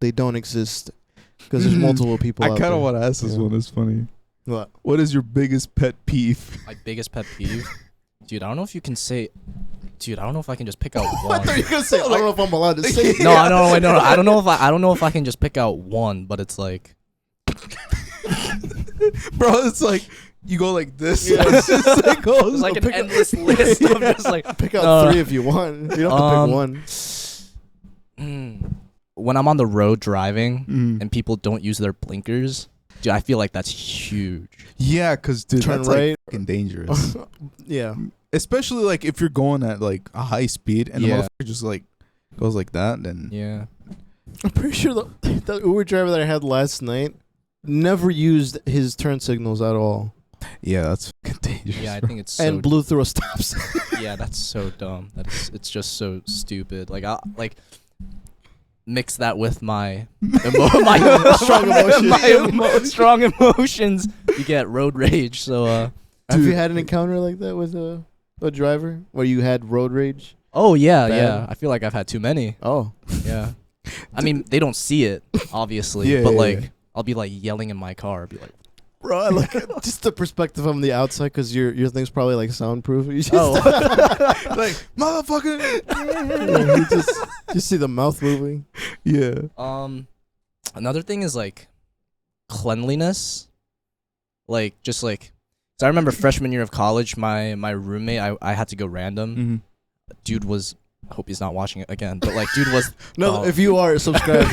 they don't exist, because there's multiple people. I out kind of there. want to ask this one. It's funny. What? What is your biggest pet peeve? My biggest pet peeve, dude. I don't know if you can say, dude. I don't know if I can just pick out I one. thought you were gonna say. I don't know if I'm allowed to say. No, I don't. Wait, no. I don't know if I don't know if I can just pick out one, but it's like, Bro, it's like you go like this. Yeah. It's just like goes. it's like an endless list of just like Pick out three if you want. You don't have to pick one. When I'm on the road driving Mm. and people don't use their blinkers, dude, I feel like that's huge. Yeah, because dude, Turn that's right. like fucking dangerous. Yeah. Especially like if you're going at like a high speed and the Yeah. motherfucker just like goes like that, then Yeah. I'm pretty sure the Uber driver that I had last night never used his turn signals at all, yeah, that's fucking dangerous. Yeah, I think it's so and blew through a stop sign. yeah, that's so dumb. It's just so stupid. Like I like mix that with my Strong emotions. strong emotions. You get road rage. So Have Dude. you had an encounter like that with a driver where you had road rage? oh yeah, Bad. yeah. I feel like I've had too many. Oh, Yeah. I mean, they don't see it, obviously, Yeah, but yeah, like yeah. I'll be like yelling in my car, be like, bro, I like just the perspective from the outside, because your thing's probably like soundproof. You just, Like motherfucker. yeah, you just see the mouth moving. Yeah. Another thing is like cleanliness. Like just like, so I remember freshman year of college, my roommate, I had to go random. Mm-hmm. Dude was, I hope he's not watching it again, but like dude was No, Oh. if you are, subscribe.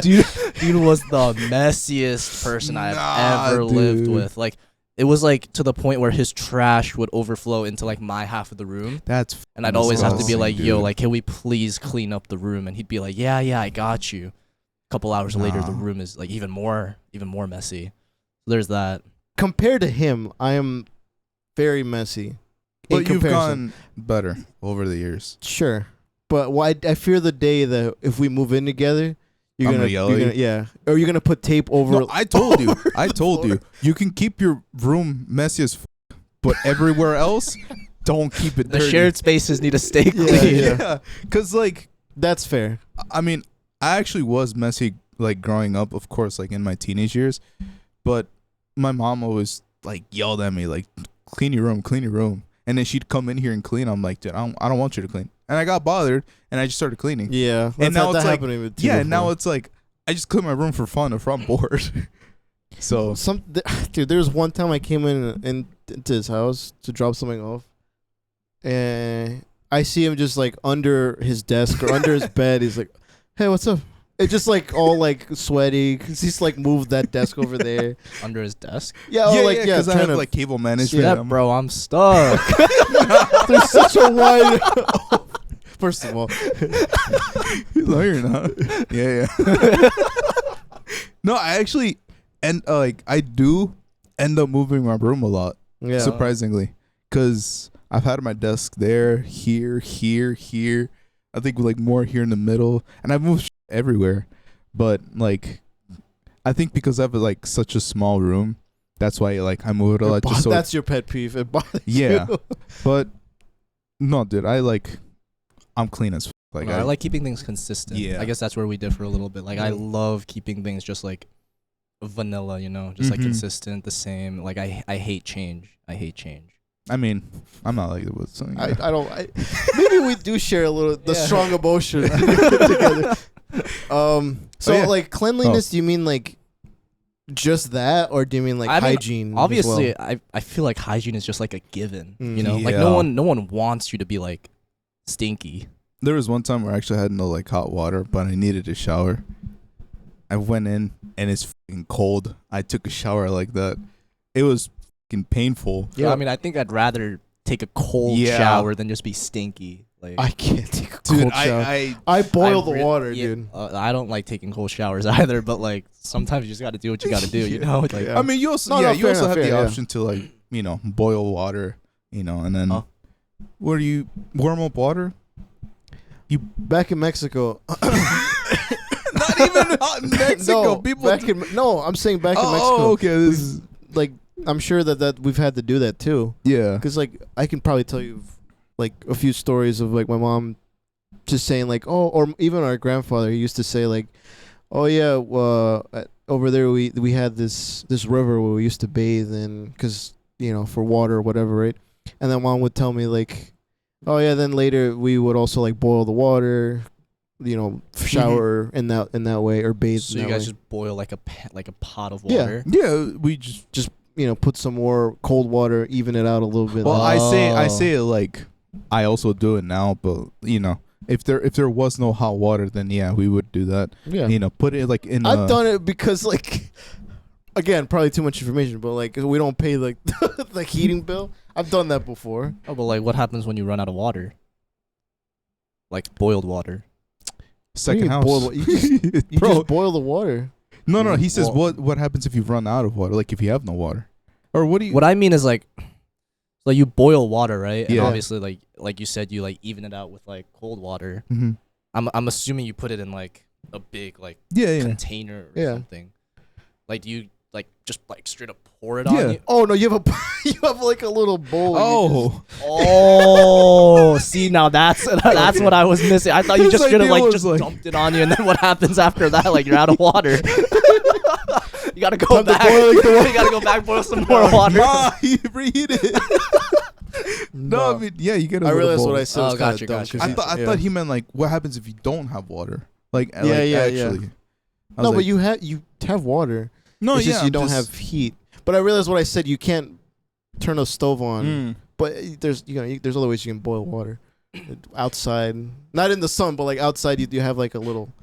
dude was the messiest person I've Nah, ever lived dude. with. Like it was like to the point where his trash would overflow into like my half of the room. That's And I'd always have to be disgusting, like, yo, dude. like, can we please clean up the room? And he'd be like, yeah, I got you. A couple hours later, the Nah. room is like even more messy. There's that. Compared to him, I am very messy. But in you've comparison. gone better over the years. Sure, but why? I fear the day that if we move in together, you're I'm gonna gonna yell at you? yeah, or you're gonna put tape over. No, I told you. over I the told floor. you. You can keep your room messy as but everywhere else, don't keep it The dirty. shared spaces need to stay Yeah, clean. yeah. Because like, That's fair. I mean, I actually was messy like growing up, of course, like in my teenage years, but my mom always like yelled at me like, clean your room, and then she'd come in here and clean. I'm like, dude, I don't want you to clean, and I got bothered, and I just started cleaning. Yeah, And now it's like- happening with Yeah, and now it's like I just clean my room for fun if I'm bored. So dude, there was one time I came into his house to drop something off, and I see him just like under his desk or under his bed. He's like, "Hey, what's up?" It's just like all like sweaty because he's like moved that desk over there. Under his desk. Yeah, oh, like because I trying have to- like cable management. Yeah, I'm- bro, I'm stuck. There's such a wide. First of all, No, you're not. Yeah. No, I actually I do end up moving my room a lot, yeah, surprisingly, because I've had my desk there, here. I think like more here in the middle, and I've moved everywhere. But like, I think because I have like such a small room, that's why like I move it a lot. Just so That's your pet peeve. It bothers yeah, you. but no, dude, I'm clean as like I like keeping things consistent. Yeah. I guess that's where we differ a little bit. Like I love keeping things just like vanilla, just like consistent, the same. Like I hate change. I hate change. I mean, I'm not like it with something. I don't. Maybe we do share a little the strong emotion together. So like cleanliness, do you mean like just that, or do you mean like hygiene? Obviously, as well? I feel like hygiene is just like a given. Mm. Like no one wants you to be like stinky. There was one time where I actually had no like hot water, but I needed a shower. I went in and it's fucking cold. I took a shower like that. It was fucking painful. Yeah, I mean, I think I'd rather take a cold shower than just be stinky. Like I can't take a cold shower. I boil the water, dude. I don't like taking cold showers either, but like sometimes you just got to do what you got to do, you know? Like, I mean, you also have the option to like, boil water, and then what do you warm up water? You back in Mexico. Not even hot in Mexico. No, people I'm saying back in Mexico. Oh, okay. This is like I'm sure that we've had to do that too. Yeah. Because like I can probably tell you like a few stories of like my mom just saying like, oh, or even our grandfather, he used to say like, oh yeah, over there we had this river where we used to bathe in, because for water or whatever, right? And then mom would tell me like, oh yeah, then later we would also like boil the water, shower in that way, or bathe. So in you that guys way. just boil like a pot of water. Yeah, we just put some more cold water, even it out a little bit. Well, I say it like I also do it now, but if there was no hot water, then yeah, we would do that. Yeah, put it like in. I've done it because like, again, probably too much information, but like we don't pay like the heating bill. I've done that before. Oh, but like, what happens when you run out of water? Like boiled water. Second house. You just boil the water. No. He says what happens if you run out of water? Like if you have no water, or what do you? What I mean is like you boil water, right? Yeah. And obviously, like you said, you like even it out with like cold water. Mm-hmm. I'm assuming you put it in like a big like container or something. Like do you like just like straight up pour it on you? Oh no, you have like a little bowl. See, now that's what I was missing. I thought you just straight up like just dumped it on you, and then what happens after that? Like you're out of water. You gotta go back. You gotta go back, boil some more water. Nah, you reheat it. No, I mean, you get. I realized what I said. Oh, gotcha. I thought he meant like what happens if you don't have water. Like actually. No, but you have water. No, it's just you don't have heat. But I realized what I said. You can't turn a stove on. But there's there's other ways you can boil water outside, not in the sun, but like outside. You have like a little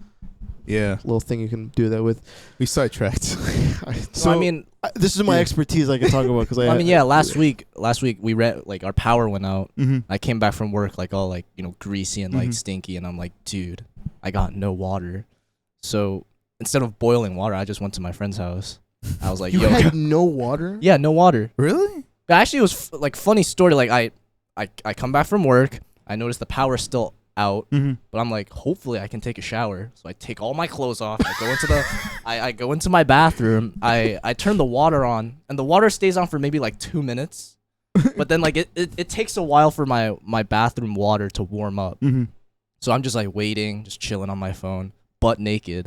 thing you can do that with. We sidetracked. So I mean, this is my expertise I can talk about because last week we read like our power went out. Mm-hmm. I came back from work like all like greasy and like stinky, and I'm like, dude, I got no water. So instead of boiling water, I just went to my friend's house. I was like, you had no water? Yeah, no water. Really? Actually, it was like funny story. Like I come back from work. I noticed the power's still out, but I'm like, hopefully I can take a shower. So I take all my clothes off. I go into I go into my bathroom. I turn the water on, and the water stays on for maybe like 2 minutes. But then like it takes a while for my bathroom water to warm up. So I'm just like waiting, just chilling on my phone, butt naked.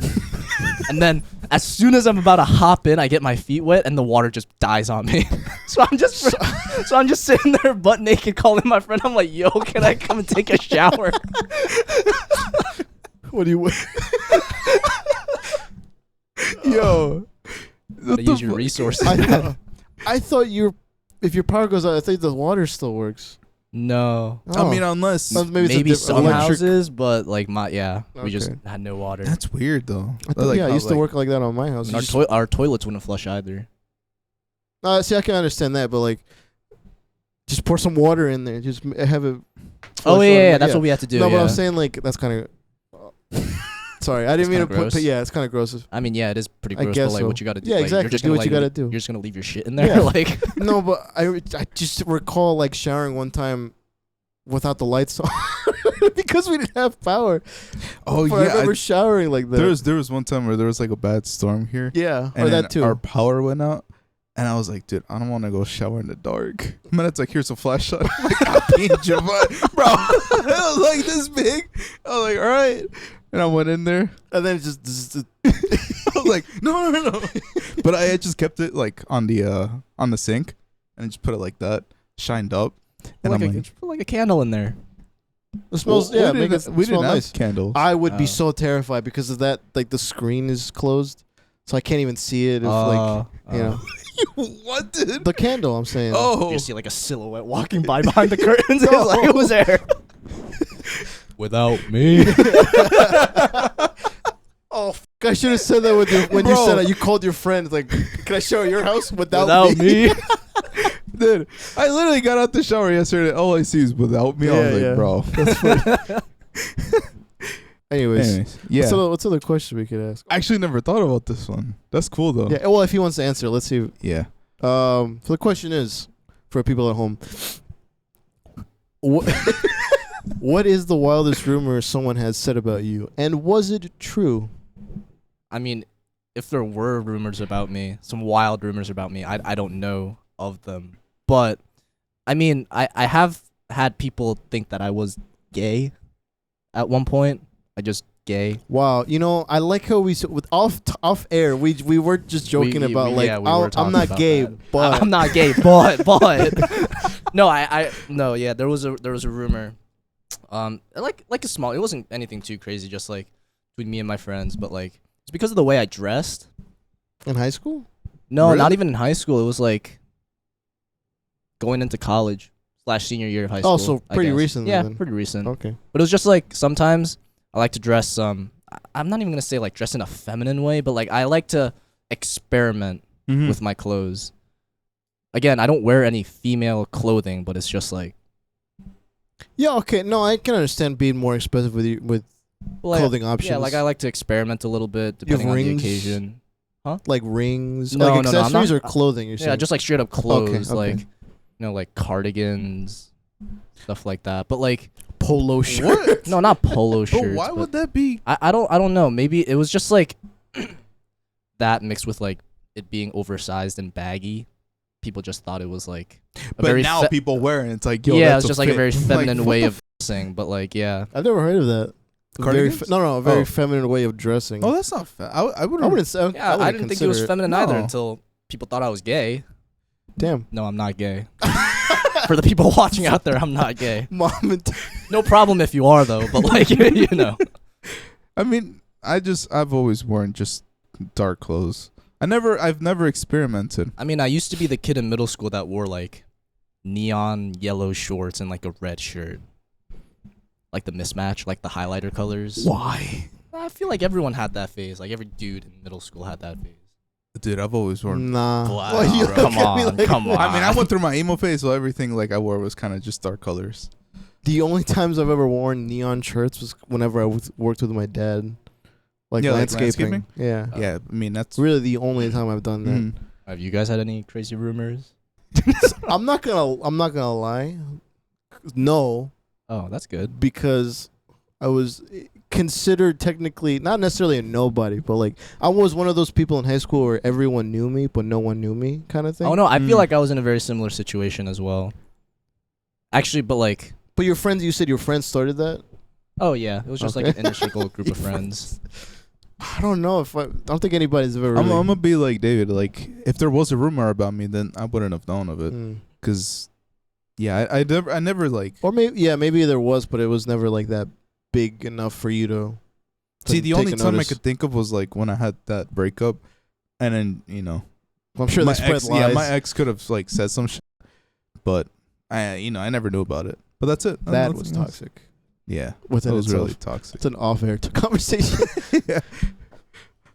And then as soon as I'm about to hop in, I get my feet wet and the water just dies on me. So I'm just sitting there butt naked calling my friend. I'm like, yo, can I come and take a shower? What do you Yo. Use your resources. I thought if your power goes out, I think the water still works. No. I mean, unless maybe some houses, but like we just Okay. had no water. That's weird though. I thought, it used to work like that on my house. And our toilets wouldn't flush either. See, I can understand that, but like, just pour some water in there. Just have it. Oh yeah, that's what we had to do. No, but I'm saying like that's kind of. Sorry, I didn't mean to put. But yeah, it's kind of gross. I mean, yeah, it is pretty gross. I guess but like, what you got to do? Yeah, like, exactly. You're just do what you got to do. You're just gonna leave your shit in there, Yeah. like. No, but I just recall like showering one time without the lights on because we didn't have power. Oh But yeah, I remember showering like that. there was one time where there was like a bad storm here. Yeah, And or then that too. our power went out. And I was like, dude, I don't want to go shower in the dark. And then it's like, here's a flashlight. I'm like, I'll paint your butt. Bro, it was like this big. I was like, all right. And I went in there. And then it just I was like, no. But I just kept it like on the sink. And I just put it like that, shined up. And Like I'm a, like, put like a candle in there. it smells. well, Yeah, we make didn't, it we smell didn't nice. have candles. I would be Oh. so terrified because of that. Like the screen is closed, so I can't even see it. If like you know What, dude? the candle, I'm saying. Oh. You see like a silhouette walking by behind the curtains. It was like it was there. Without me. Oh, I should have said that with you when you Bro. said that. You called your friend like, "Can I show your house without, me. Dude, I literally got out the shower yesterday. All I see is without me. I was like, Yeah. bro. That's funny. Anyways, Yeah. What's other question we could ask? I actually never thought about this one. That's cool though. Yeah. Well, if he wants to answer, let's see. Yeah. So the question is, for people at home, what what is the wildest rumor someone has said about you, and was it true? I mean, if there were rumors about me, some wild rumors about me, I don't know of them. But I mean, I have had people think that I was gay at one point. I just gay. Wow, I like how we with off air we were just joking about like we were I'm talking not about gay, that. but I'm not gay, but no, no, yeah, there was a rumor, like a small. It wasn't anything too crazy, just like between me and my friends, but like it's because of the way I dressed. in high school. No, Really? not even in high school. It was like going into college / senior year of high school. Oh, so I pretty guess. recently Yeah, then. pretty recent. Okay. But it was just like sometimes I like to dress. I'm not even gonna say like dress in a feminine way, but like I like to experiment Mm-hmm. with my clothes. Again, I don't wear any female clothing, but it's just like, Yeah. Okay. No, I can understand being more expensive with like, clothing options. yeah, like I like to experiment a little bit You have depending on the rings? occasion. like rings, No, like no, no, I'm accessories not- or clothing. You're saying? Yeah, just like straight up clothes, okay. like like cardigans, stuff like that. But like, polo shirt. no, not polo But shirts. why but would that be? I don't know. Maybe it was just like that mixed with like it being oversized and baggy. People just thought it was like a But very now people wear it. It's like, yo, yeah, that's it's just like a very fit. feminine Like, way what of dressing. But like, yeah, I've never heard of that. A very Cardigans? a very Oh. feminine way of dressing. Oh, that's not. I I wouldn't. wouldn't say. yeah. I didn't think it was consider feminine either No. until people thought I was gay. Damn. No, I'm not gay. For the people watching out there, I'm not gay. Mom and No problem if you are though. But like, you know. I mean, I've always worn just dark clothes. I've never experimented. I mean, I used to be the kid in middle school that wore like neon yellow shorts and like a red shirt. Like the mismatch, like the highlighter colors. Why? I feel like everyone had that phase. Like every dude in middle school had that phase. Dude, I've always worn. nah. Wow, Why you bro. look Come at me on, like come that? on. I mean, I went through my emo phase, so everything like I wore was kind of just dark colors. The only times I've ever worn neon shirts was whenever I worked with my dad, like Yeah, like landscaping. landscaping? Yeah, Yeah, I mean that's. really the only time I've done that. Mm. Have you guys had any crazy rumors? I'm not gonna lie. No, Oh, that's good. because I was considered technically not necessarily a nobody, but like I was one of those people in high school where everyone knew me, but no one knew me, kind of thing. Oh no, I feel Mm. like I was in a very similar situation as well. Actually, but like, But your friends, you said your friends started that. oh yeah, it was just like Okay. an inner circle group of friends. I don't know if I don't think anybody's ever I'm really. gonna be like David. Like, if there was a rumor about me, then I wouldn't have known of it. Mm. Cause, yeah, I never like. Or maybe there was, but it was never like that big enough for you to. See, the take only a time I notice. could think of was like when I had that breakup, and then I'm sure my they spread ex, lies. yeah, my ex could have like said some shit, but I never knew about it. But that's it. that Nothing was else. toxic. Yeah, Within that was itself. really toxic. It's an off-air conversation. Yeah.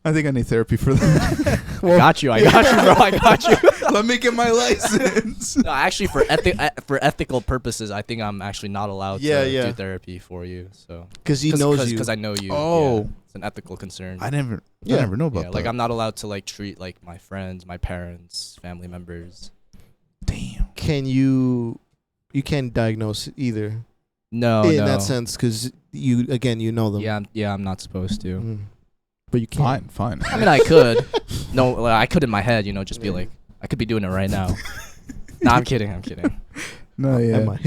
I think I need therapy for that. I got you, bro. I got you. Let me get my license. No, actually, for ethical purposes, I think I'm actually not allowed Yeah, to yeah. do therapy for you. So Because he knows you. because I know you. Oh. yeah. It's an ethical concern. I never Yeah. know about Yeah, that. like I'm not allowed to like treat like my friends, my parents, family members. Damn. Can you can't diagnose either. No, in no. that sense, because you know them. Yeah, I'm not supposed to. Mm. But you can't. Fine. I mean, I could. No, like, I could in my head, just be like, I could be doing it right now. Nah, I'm kidding. No, yeah. Am I?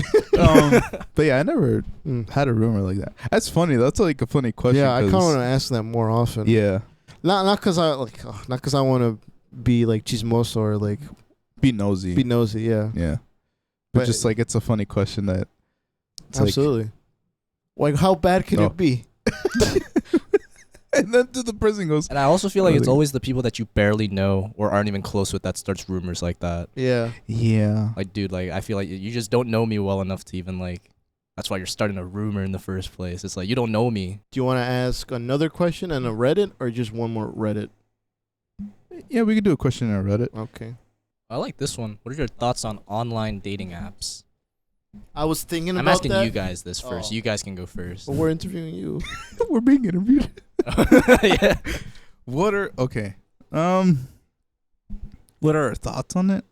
But yeah, I never had a rumor like that. That's funny. That's like a funny question. Yeah, I kind of want to ask that more often. Yeah. Not because I want to be like chismoso or like Be nosy. Yeah. Yeah. But But- just like it's a funny question that. It's Absolutely. Like, how bad could No. it be? And then the person goes. And I also feel like it's Really? always the people that you barely know or aren't even close with that starts rumors like that. Yeah. Yeah. Like, dude, like, I feel like you just don't know me well enough to even, like, that's why you're starting a rumor in the first place. It's like, you don't know me. Do you want to ask another question on a Reddit or just one more Reddit? Yeah, we could do a question on Reddit. Okay. I like this one. What are your thoughts on online dating apps? I was thinking I'm about asking that. you guys this first. Oh. You guys can go first. But we're interviewing you. We're being interviewed. Yeah. What are what are our thoughts on it?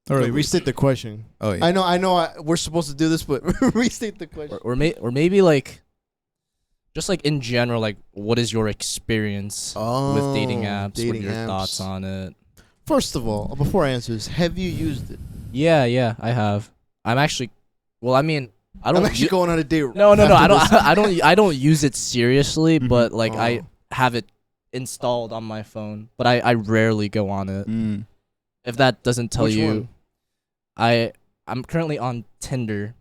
Wait, restate the question. Oh yeah. I know. We're supposed to do this, but restate the question. Or maybe, like, just, like, in general, like, what is your experience with dating apps? What are your thoughts on it? First of all, before I answer this, have you used it? Yeah, I have. I'm actually, well, I mean, I don't. I'm actually going on a date. No, after I don't. this. I don't use it seriously, Mhm. but like I Oh. have it installed on my phone, but I rarely go on it. Mm. If that doesn't tell Which you, one? I'm currently on Tinder,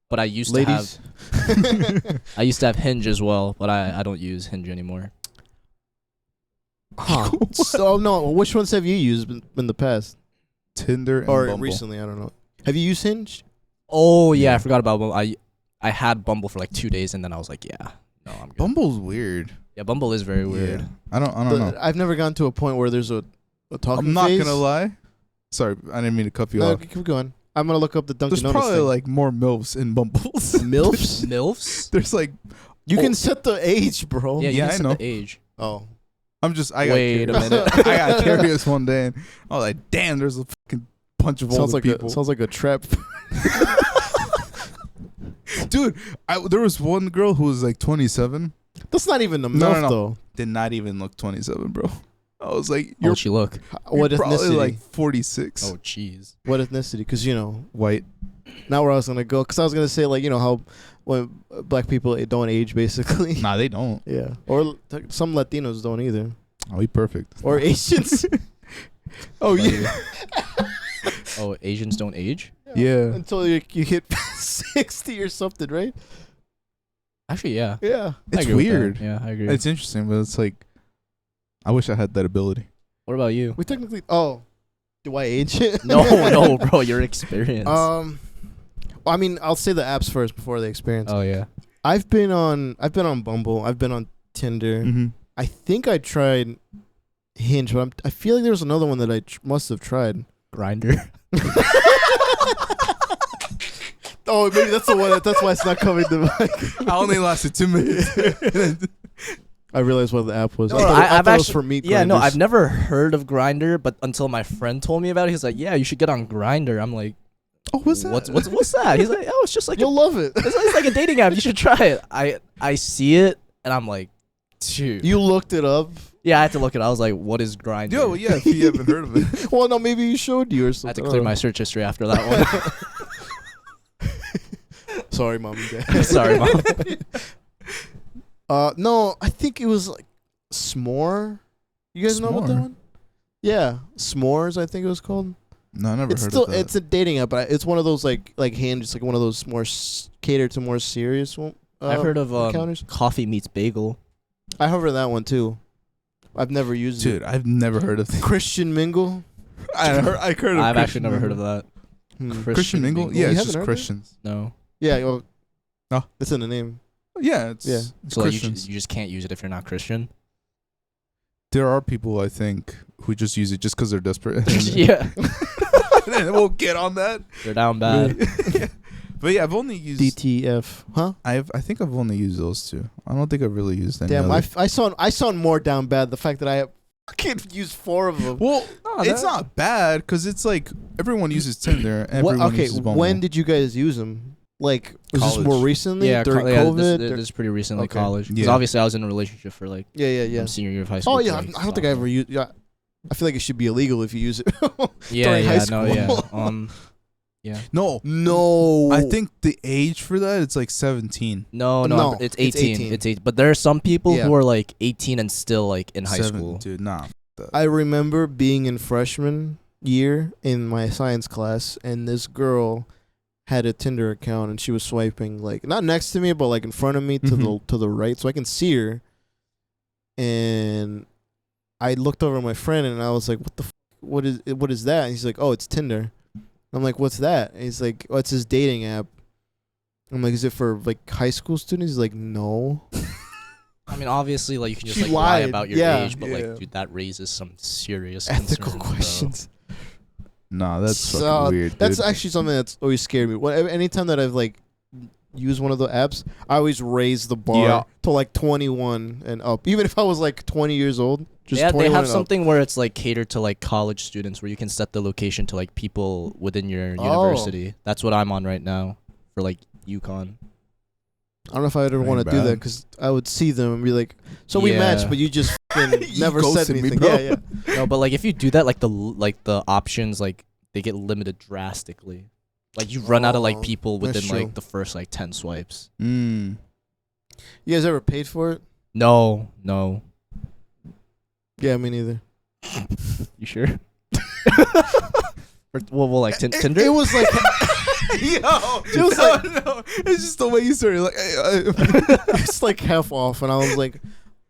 but I used Ladies. to have Hinge as well, but I don't use Hinge anymore. Huh. So no, which ones have you used in the past Tinder and or Bumble. recently? I don't know. Have you used Hinge? Oh yeah, Yeah. I forgot about Bumble. I had Bumble for like 2 days, and then I was like, yeah, no, I'm good. Bumble's weird. Yeah, Bumble is very weird. Yeah. I don't know. I've never gotten to a point where there's a talking I'm not phase. gonna lie. Sorry, I didn't mean to cut you No, off. keep going. I'm gonna look up the Dunkin' There's Donuts probably thing. like more MILFs in Bumbles. MILFs. MILFs? There's like You Oh. can set the age, bro. Yeah, you Yeah, can I set know. the age. Oh. I got Wait a curious. minute. I got curious one day and I was like, damn, there's a fucking bunch of Sounds older like people. sounds like a trap. Dude, there was one girl who was like 27. That's not even the No, MILF no. though. Did not even look 27, bro. I was like, How you're, would she look? What you're probably ethnicity? like 46. Oh, jeez. What ethnicity? Because White. not where I was gonna go. Because I was gonna say like how when black people don't age basically. Nah, they don't. Yeah. Or some Latinos don't either. Oh, he perfect. Or Asians. Oh yeah. Oh, Asians don't age? Yeah. Until you hit 60 or something, right? Actually, yeah. Yeah. I It's agree with that. weird. Yeah, I agree. It's interesting, but it's like, I wish I had that ability. What about you? We technically. Oh, do I age? No, bro. Your experience. Well, I mean, I'll say the apps first before the experience. Oh yeah. I've been on Bumble. I've been on Tinder. Mm-hmm. I think I tried Hinge, but I feel like there was another one that I must have tried. Grinder. Oh, maybe that's the one. That's why it's not coming to mind. I only lasted 2 minutes. I realized what the app was. No, I thought, I've I thought it was actually- for meat. Yeah, no, grinders. I've never heard of Grinder, but until my friend told me about it, he's like, "Yeah, you should get on Grinder." I'm like, Oh, what's that? What's that? He's like, "Oh, it's just like You'll love it. it's like a dating app. You should try it." I see it and I'm like, dude. You looked it up. Yeah, I had to look it. I was like, "What is Grinder?" Yo, yeah, if you haven't heard of it. Well, no, maybe you showed you or I had something. to clear my search history after that Sorry, mom and dad. one. Sorry, mom. No, I think it was like S'more. You guys know about that S'more? one? Yeah, S'mores. I think it was called. No, I never It's heard still of that. it's a dating app, but it's one of those like Hinge. It's like one of those more catered to more serious one. I've heard of encounters. Coffee Meets Bagel. I heard of that one too. I've never used Dude, I've never heard of it. that. Christian Mingle. I heard of I've Christian actually never heard of Mingle. that. Christian Mingle? You Yeah, it's haven't just heard of it? Christians. No. Yeah, well, Oh. it's in the name. Yeah, it's, Yeah. it's So like, Christians. you just can't use it if you're not Christian. There are people, I think, who just use it just because they're desperate. Yeah. And we'll get on that. They're down bad. But yeah, I've only used. DTF, huh? I think I've only used those two. I don't think I've really used any. Damn, other. I sound more down bad. The fact that I fucking used 4 of them. Well, No, it's that- not bad because it's like everyone uses Tinder. Everyone Okay, uses Bumble. when did you guys use them? Like, was this College. more recently? Yeah, during yeah, COVID? this or- is pretty recently Okay. college. Because Yeah. obviously I was in a relationship for like yeah. from senior year of high school. Oh to, yeah, like, I don't think I ever sophomore. used. Yeah, I feel like it should be illegal if you use it. Yeah, during high yeah, school. no, yeah. Yeah. No, No, I think the age for that it's like 17. No, No, it's it's 18. 18. It's 18. But there are some people Yeah. who are like 18 and still like in high school. Dude, nah. I remember being in freshman year in my science class, and this girl had a Tinder account, and she was swiping like not next to me, but like in front of me to the right, so I can see her. And I looked over at my friend, and I was like, "What the? What is that?" And he's like, "Oh, it's Tinder." I'm like, "What's that?" And he's like, "Oh, it's his dating app." I'm like, "Is it for like high school students?" He's like, "No." I mean, obviously, like you can just She like lie lied. about your Yeah. age, but Yeah. like, dude, that raises some serious Ethical concerns, bro. questions. Nah, that's So, fucking weird. That's dude. actually something that's always scared me. Anytime that I've like used one of the apps, I always raise the bar Yeah. to like 21 and up. Even if I was like 20 years old, just Yeah, 21 they have and something where it's like catered to like college students, where you can set the location to like people within your Oh. university. That's what I'm on right now for like UConn. up. I don't know if I would ever Ain't want to do that bad. because I would see them and be like, "So we Yeah. matched, but you just fucking You never said ghosted me, anything." bro. Yeah, yeah. No, but like if you do that, like the options like they get limited drastically. Like you run out of like Oh, people that's within true. like the first like 10 swipes. Mm. You guys ever paid for it? No. Yeah, me neither. You sure? well, like Tinder. It was like Yo, It was like- no. It's just the way you started. Like, it's like half off, and I was like,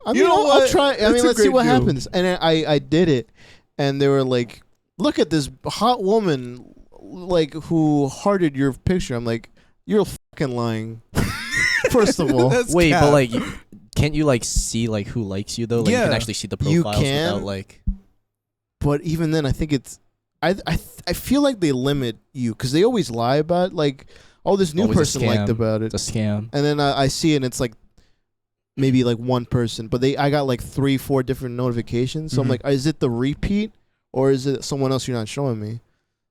I You mean, know I'll what? try. I That's mean, a let's see great what deal. happens. And then I did it, and they were like, "Look at this hot woman, like who hearted your picture." I'm like, "You're fucking lying." First of all, That's Wait, cap. but like, can't you like see like who likes you though? Like you Yeah. can actually see the You profiles can. without like. but even then, I think it's. I feel like they limit you because they always lie about like, "Oh, this new Always a person liked scam. about it," It's a scam. and then I see it, and it's like. Maybe like one person, but I got like 3-4 different notifications. So I'm Mhm. like, is it the repeat or is it someone else you're not showing me?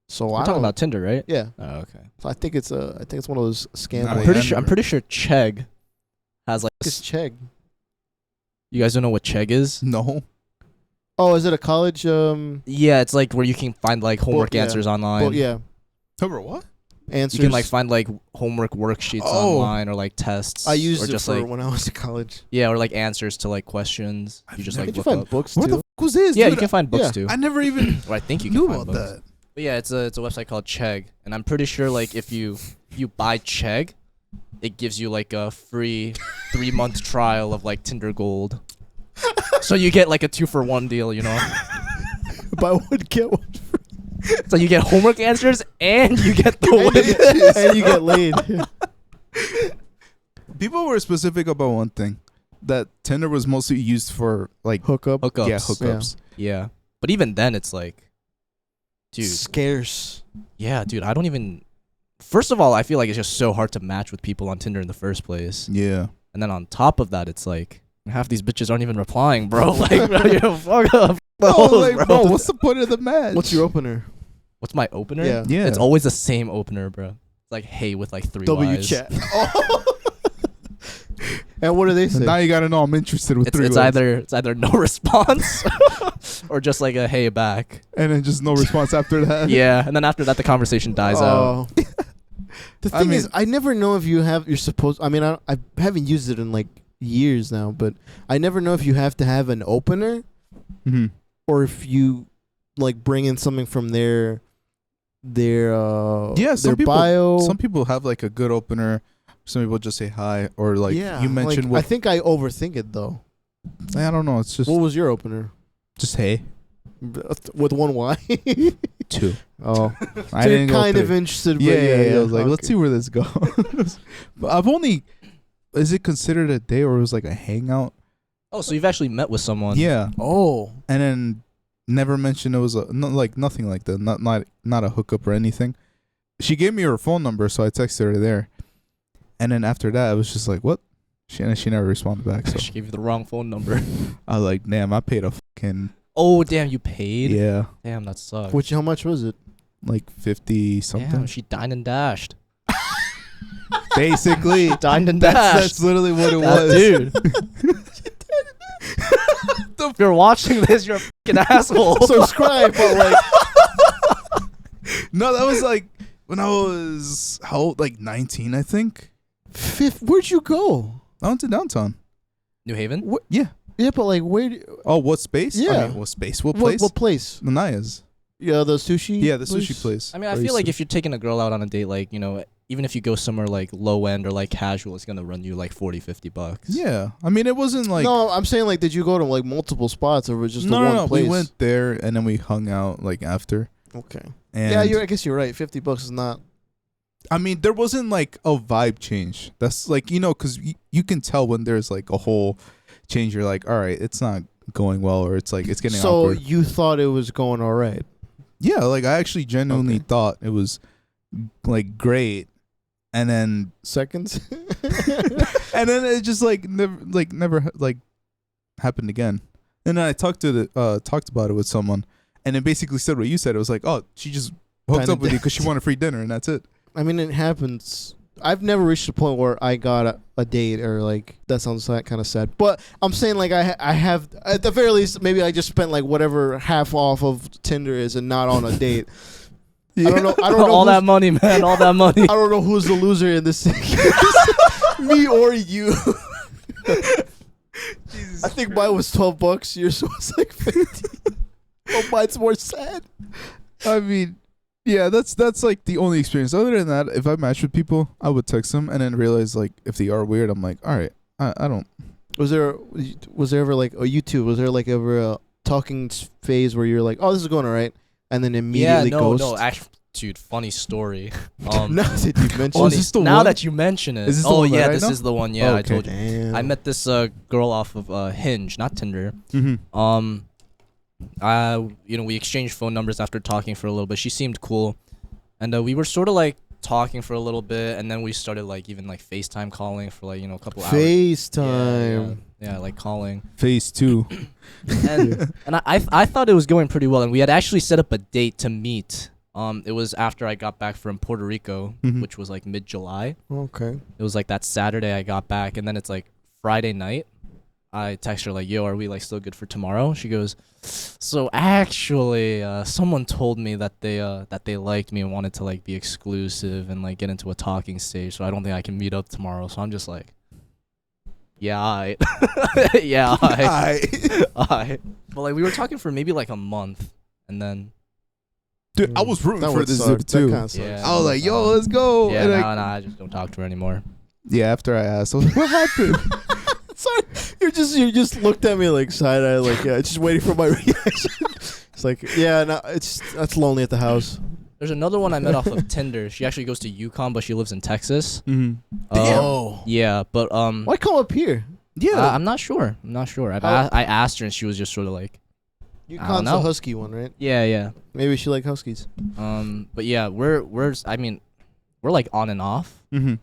So We're I talking don't. about Tinder, right? Yeah. Oh, okay. So I think it's one of those scam. Nah, I'm yeah, pretty I sure. I'm never- pretty sure Chegg has like. It's Chegg. You guys don't know what Chegg is? no. Oh, is it a college? Yeah, it's like where you can find like homework yeah. answers online. Well, yeah, Cover what? answers. You can like find like homework worksheets Oh. online or like tests. I used or it just for like when I was in college. yeah, or like answers to like questions. You just like Did you look find up. books What too? the fuck was this? Yeah, dude? you can find books yeah. too. I never even Or I think you can knew find about books. that. But yeah, it's a website called Chegg, and I'm pretty sure like if you buy Chegg, it gives you like a free 3-month trial of like Tinder Gold. So you get like a 2-for-1 deal, you know. Buy one get one, So you get homework answers and you get the and, one. and you get laid. People were specific about one thing, that Tinder was mostly used for like Hook up. Hookups. yeah hookups. Yeah. But even then, it's like, dude. Scarce. Yeah, dude. I don't even. First of all, I feel like it's just so hard to match with people on Tinder in the first place. Yeah. And then on top of that, it's like half these bitches aren't even replying, bro. Like, bro, you know, fuck up. The Oh, hoes, like, bro. bro, what's the point of the match? What's your opener? What's my opener? Yeah. Yeah. It's always the same opener, bro. It's like hey with like 3 W Ys. chat. And what do they say? Now you gotta know I'm interested with three It's words. either no response or just like a hey back. And then just no response after that. Yeah, and then after that the conversation dies out. Oh. The I thing mean- is, I never know if you're supposed. I mean, I haven't used it in like years now, but I never know if you have to have an opener Mm-hmm. or if you like bring in something from their Yeah, their some people- bio. Some people have like a good opener. Some people just say hi, or like yeah, you mentioned. like, I think I overthink it though. I don't know. It's just What was your opener? just hey. With one Y. 2. Oh, I so you're didn't go kind of 3. interested. But Yeah. I was like, okay. let's see where this goes. But I've only. Is it considered a date or was like a hangout? Oh, so you've actually met with someone? Yeah, Oh, and then never mentioned it was nothing like that. Not a hookup or anything. She gave me her phone number, so I texted her there. And then after that, I was just like, what? She never responded back. So She gave you the wrong phone number. I was like, damn, I paid a fucking Oh damn, you paid? yeah, Damn, that sucks. how much was it? like 50 something. Damn, she dined and dashed. Basically, Dined and that's dashed. literally what it That was. dude. If you're watching this, you're a fucking asshole. Subscribe, but like, No, that was like when I was how old? Like 19, I think. where'd you go? I went to downtown. New Haven? Yeah. Yeah, but like, where? Oh, what space? Yeah. I mean, what space? What place? What place? The Naya's. Yeah, the sushi. Yeah, the sushi place. I mean, I Where feel you like sit. if you're taking a girl out on a date, like, you know, even if you go somewhere like low end or like casual, it's gonna run you like $40-50. Yeah, I mean, it wasn't like No, I'm saying like, did you go to like multiple spots or was it just no, the one no. place? We went there and then we hung out like after. Okay. And Yeah, I guess you're right. $50 is not. I mean, there wasn't like a vibe change. That's like, you know, because you can tell when there's like a whole change. You're like, all right, it's not going well, or it's like it's getting So awkward. you thought it was going all right? Yeah, like I actually genuinely Okay. thought it was like great, and then Seconds. and then it just like never happened again. And then I talked about it with someone, and it basically said what you said. It was like, oh, she just hooked Kinda up with you did. because she wanted free dinner, and that's it. I mean, it happens. I've never reached a point where I got a date or like that sounds kind of sad. But I'm saying like I have at the very least maybe I just spent like whatever half off of Tinder is and not on a date. I don't know. I don't know All who's- that money, man. All that money. I don't know who's the loser in this thing. Me or you. I think mine was $12. Yours was like 50. Oh, mine's more sad. I mean, yeah, that's like the only experience. Other than that, if I match with people, I would text them and then realize like if they are weird, I'm like, all right, I don't. Was there ever like you two? Was there like ever a talking phase where you're like, oh, this is going all right, and then immediately ghost? no. Actually, dude, funny story. Now that you mentioned Oh, is Funny- this the now one? that you mention it. Is this the Oh one that yeah, I this know? is the one. Yeah, I Okay. told you. Damn. I met this girl off of Hinge, not Tinder. Mm-hmm. We exchanged phone numbers after talking for a little bit. She seemed cool, and we were sort of like talking for a little bit, and then we started like even like FaceTime calling for like a couple hours. FaceTime. Yeah, like calling. Phase 2. And I thought it was going pretty well, and we had actually set up a date to meet. It was after I got back from Puerto Rico, Mhm. which was like mid-July. Okay. It was like that Saturday I got back, and then it's like Friday night. I text her like, "Yo, are we like still good for tomorrow?" She goes, "So actually, someone told me that they liked me and wanted to like be exclusive and like get into a talking stage. So I don't think I can meet up tomorrow." So I'm just like, "Yeah, alright." Yeah, alright. But like we were talking for maybe like a month, and then Dude, I was rooting That for would this suck. dude too. That kinda sucks. Yeah. I was like, yo, let's go. yeah, And I just don't talk to her anymore. yeah, after I asked, I was like, what happened? Sorry, you just looked at me like side eye, like yeah, just waiting for my reaction. It's like yeah, no, that's lonely at the house. There's another one I met off of Tinder. She actually goes to UConn, but she lives in Texas. Mm-hmm. Oh, Yeah, but why come up here? Yeah. I'm not sure. How- I asked her, and she was just sort of like, I don't UConn's know. the husky one, right? yeah. Maybe she like huskies. But yeah, we're like on and off. Mm-hmm.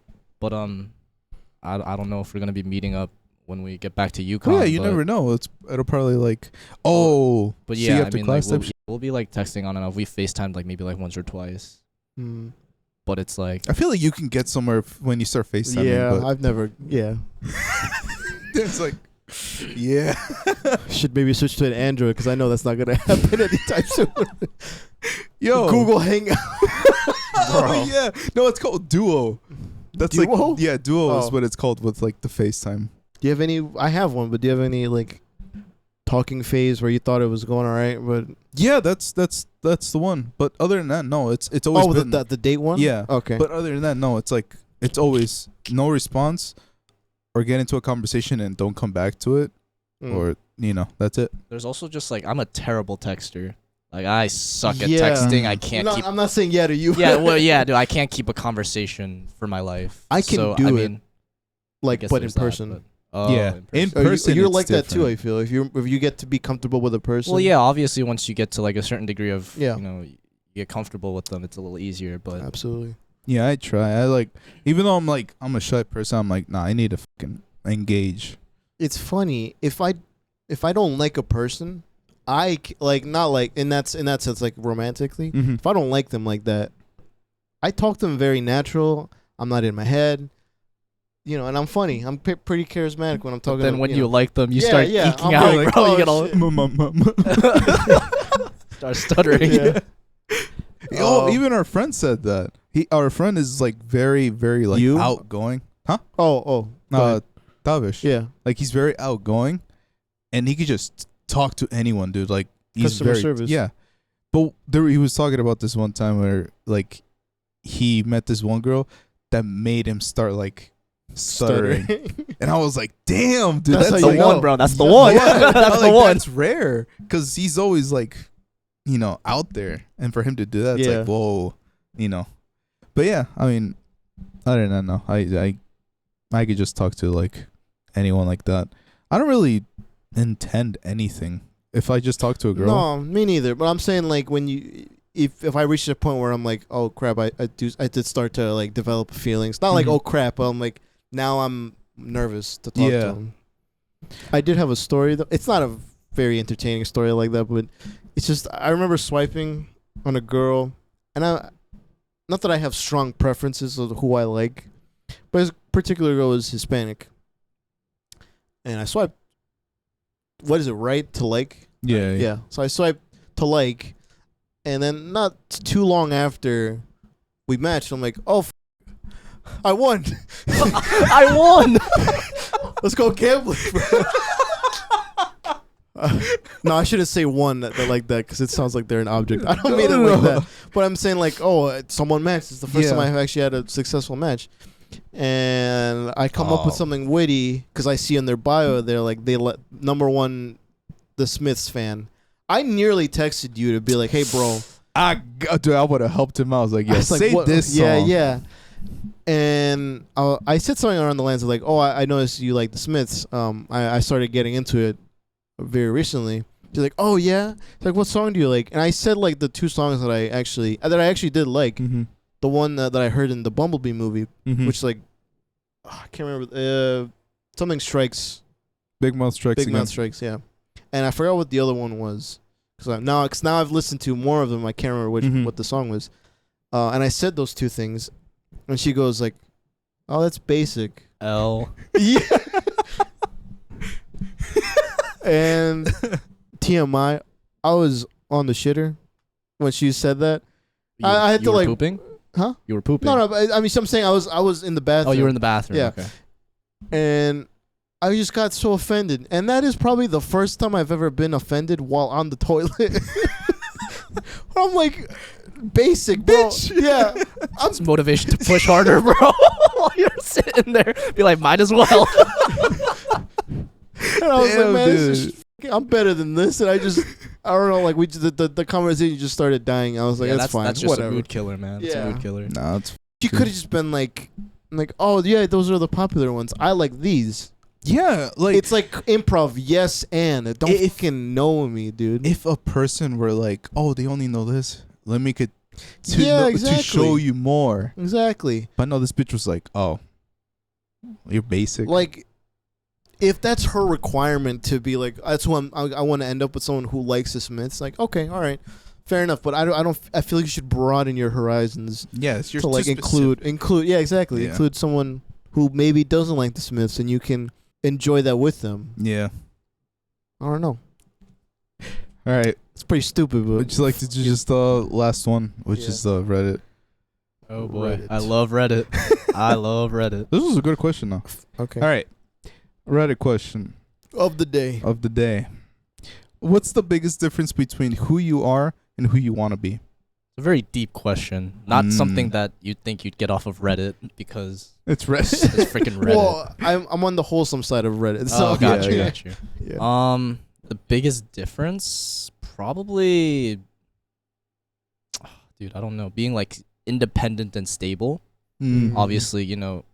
But I don't know if we're gonna be meeting up when we get back to UConn. Yeah, you but, never know. It'll probably like, oh, But see yeah, after like class type we'll be like texting on and off. We FaceTimed like maybe like once or twice. Hmm. But it's like I feel like you can get somewhere when you start FaceTiming. Yeah, but I've never. Yeah, it's like, yeah. should maybe switch to an Android because I know that's not gonna happen anytime soon. Yo. Google Hangout. Oh, yeah. No, it's called Duo. That's Duo? like, yeah, Duo is Oh. what it's called with like the FaceTime. Do you have any? I have one, but do you have any like talking phase where you thought it was going all right, but Yeah, that's the one. But other than that, no, it's always been. the date one? Yeah. Okay. But other than that, no, it's like it's always no response, or get into a conversation and don't come back to it, Mm. or that's it. there's also just like I'm a terrible texter. Like I suck at Yeah. texting. I can't keep. I'm not saying yeah to you. Yeah, well, yeah, dude. I can't keep a conversation for my life. I can So, do I it, mean, I like guess but in there's that, person. but- oh, Yeah. In Or person, you're it's like that too. different. I feel if you get to be comfortable with a person. Well, yeah. Obviously, once you get to like a certain degree of, Yeah. you get comfortable with them, it's a little easier. But Absolutely. Yeah, I try. I like, even though I'm a shy person, I'm like, nah, I need to fucking engage. It's funny if I don't like a person, not like in that sense like romantically. Mm-hmm. If I don't like them like that, I talk to them very natural. I'm not in my head. you know, and I'm funny. I'm pretty charismatic when I'm talking. Then to, when you you know. like them, you Yeah, start yeah, geeking I'm out, like, bro. oh, You get all shit. start stuttering. Yeah. Oh, even our friend said that. Our friend is like very, very like You? outgoing. Huh? Oh. Go ahead. Tavish. Yeah. Like he's very outgoing, and he could just talk to anyone, dude. Like he's Customer very service. Yeah, but he was talking about this one time where like he met this one girl that made him start like stuttering, and I was like, damn, dude, That's that's how the you like, one, know. bro. That's the Yeah. one. yeah, That's the like, one. That's rare because he's always like, you know, out there, and for him to do that, it's Yeah. like, whoa, you know. But yeah, I mean, I don't know. I could just talk to like anyone like that. I don't really intend anything. If I just talk to a girl, No, me neither. But I'm saying like when you, if I reach a point where I'm like, oh crap, I did start to like develop feelings. Not like Mhm. oh crap, but I'm like now I'm nervous to talk Yeah. to him. I did have a story though. It's not a very entertaining story like that, but it's just I remember swiping on a girl, and not that I have strong preferences of who I like, but this particular girl was Hispanic, and I swiped. What is it? Right to like? yeah, Yeah. So I swiped to like, and then not too long after we matched, I'm like, oh, I won. I won. Let's go gambling, bro. No, I shouldn't say one like that because it sounds like they're an object. I don't mean it like that. But I'm saying like, oh, someone matched. It's the first time Yeah. I've actually had a successful match. And I come up with Oh. something witty because I see in their bio they're like number one, the Smiths fan. I nearly texted you to be like, hey, bro. Dude, I would have helped him out. I was like, I yeah, was like, say what- this song. Yeah. And I said something around the lines of like, oh, I noticed you like the Smiths. I started getting into it very recently. She's like, oh yeah. She's like, what song do you like? And I said like the two songs that I actually did like. Mm-hmm. The one that I heard in the Bumblebee movie, Mm-hmm. which like I can't remember. Something strikes. Big Mouth Strikes Big Again. Mouth Strikes. Yeah. And I forgot what the other one was because now I've listened to more of them. I can't remember Mhm. what the song was. And I said those two things, and she goes like, "Oh, that's basic." L. Yeah. And TMI, I was on the shitter when she said that. I had You to, were like- pooping. Huh? You were pooping. No, but I mean, so I'm saying I was in the bathroom. Oh, you were in the bathroom. Yeah. Okay. And I just got so offended. And that is probably the first time I've ever been offended while on the toilet. I'm like, basic, bro. Bitch. Yeah. It's motivation to push harder, bro. While you're sitting there, be like, might as well. And I was Damn, like, man, dude. this is I'm better than this. And I don't know, like the conversation just started dying. I was like, Yeah, that's fine. That's just whatever. a mood killer, man. It's a Yeah. mood killer. Nah, it's She could have just been like, oh yeah, those are the popular ones. I like these. yeah, like It's like improv, yes, and don't If- fucking know me, dude. if a person were like, oh, they only know this, let me to Yeah, to show exactly. you more. Exactly. But no, this bitch was like, oh, you're basic. Like, if that's her requirement to be like, that's who I want to end up with someone who likes the Smiths. Like, okay, all right, fair enough. But I feel like you should broaden your horizons yeah, it's your to like include. Yeah, exactly. Yeah. Include someone who maybe doesn't like the Smiths, and you can enjoy that with them. Yeah. I don't know. All right. It's pretty stupid, but Would you like to do just last one, which Yeah. is Reddit? Oh boy, Reddit. I love Reddit. I love Reddit. This was a good question, though. okay. All right. Reddit question Of the day. of the day. What's the biggest difference between who you are and who you want to be? It's a very deep question. Not Mm. something that you'd think you'd get off of Reddit because It's Reddit. it's freaking Reddit. Well, I'm on the wholesome side of Reddit. So Oh, got you, yeah. got you. Yeah. The biggest difference, probably, dude, I don't know. Being like independent and stable. Mm. Obviously, you know,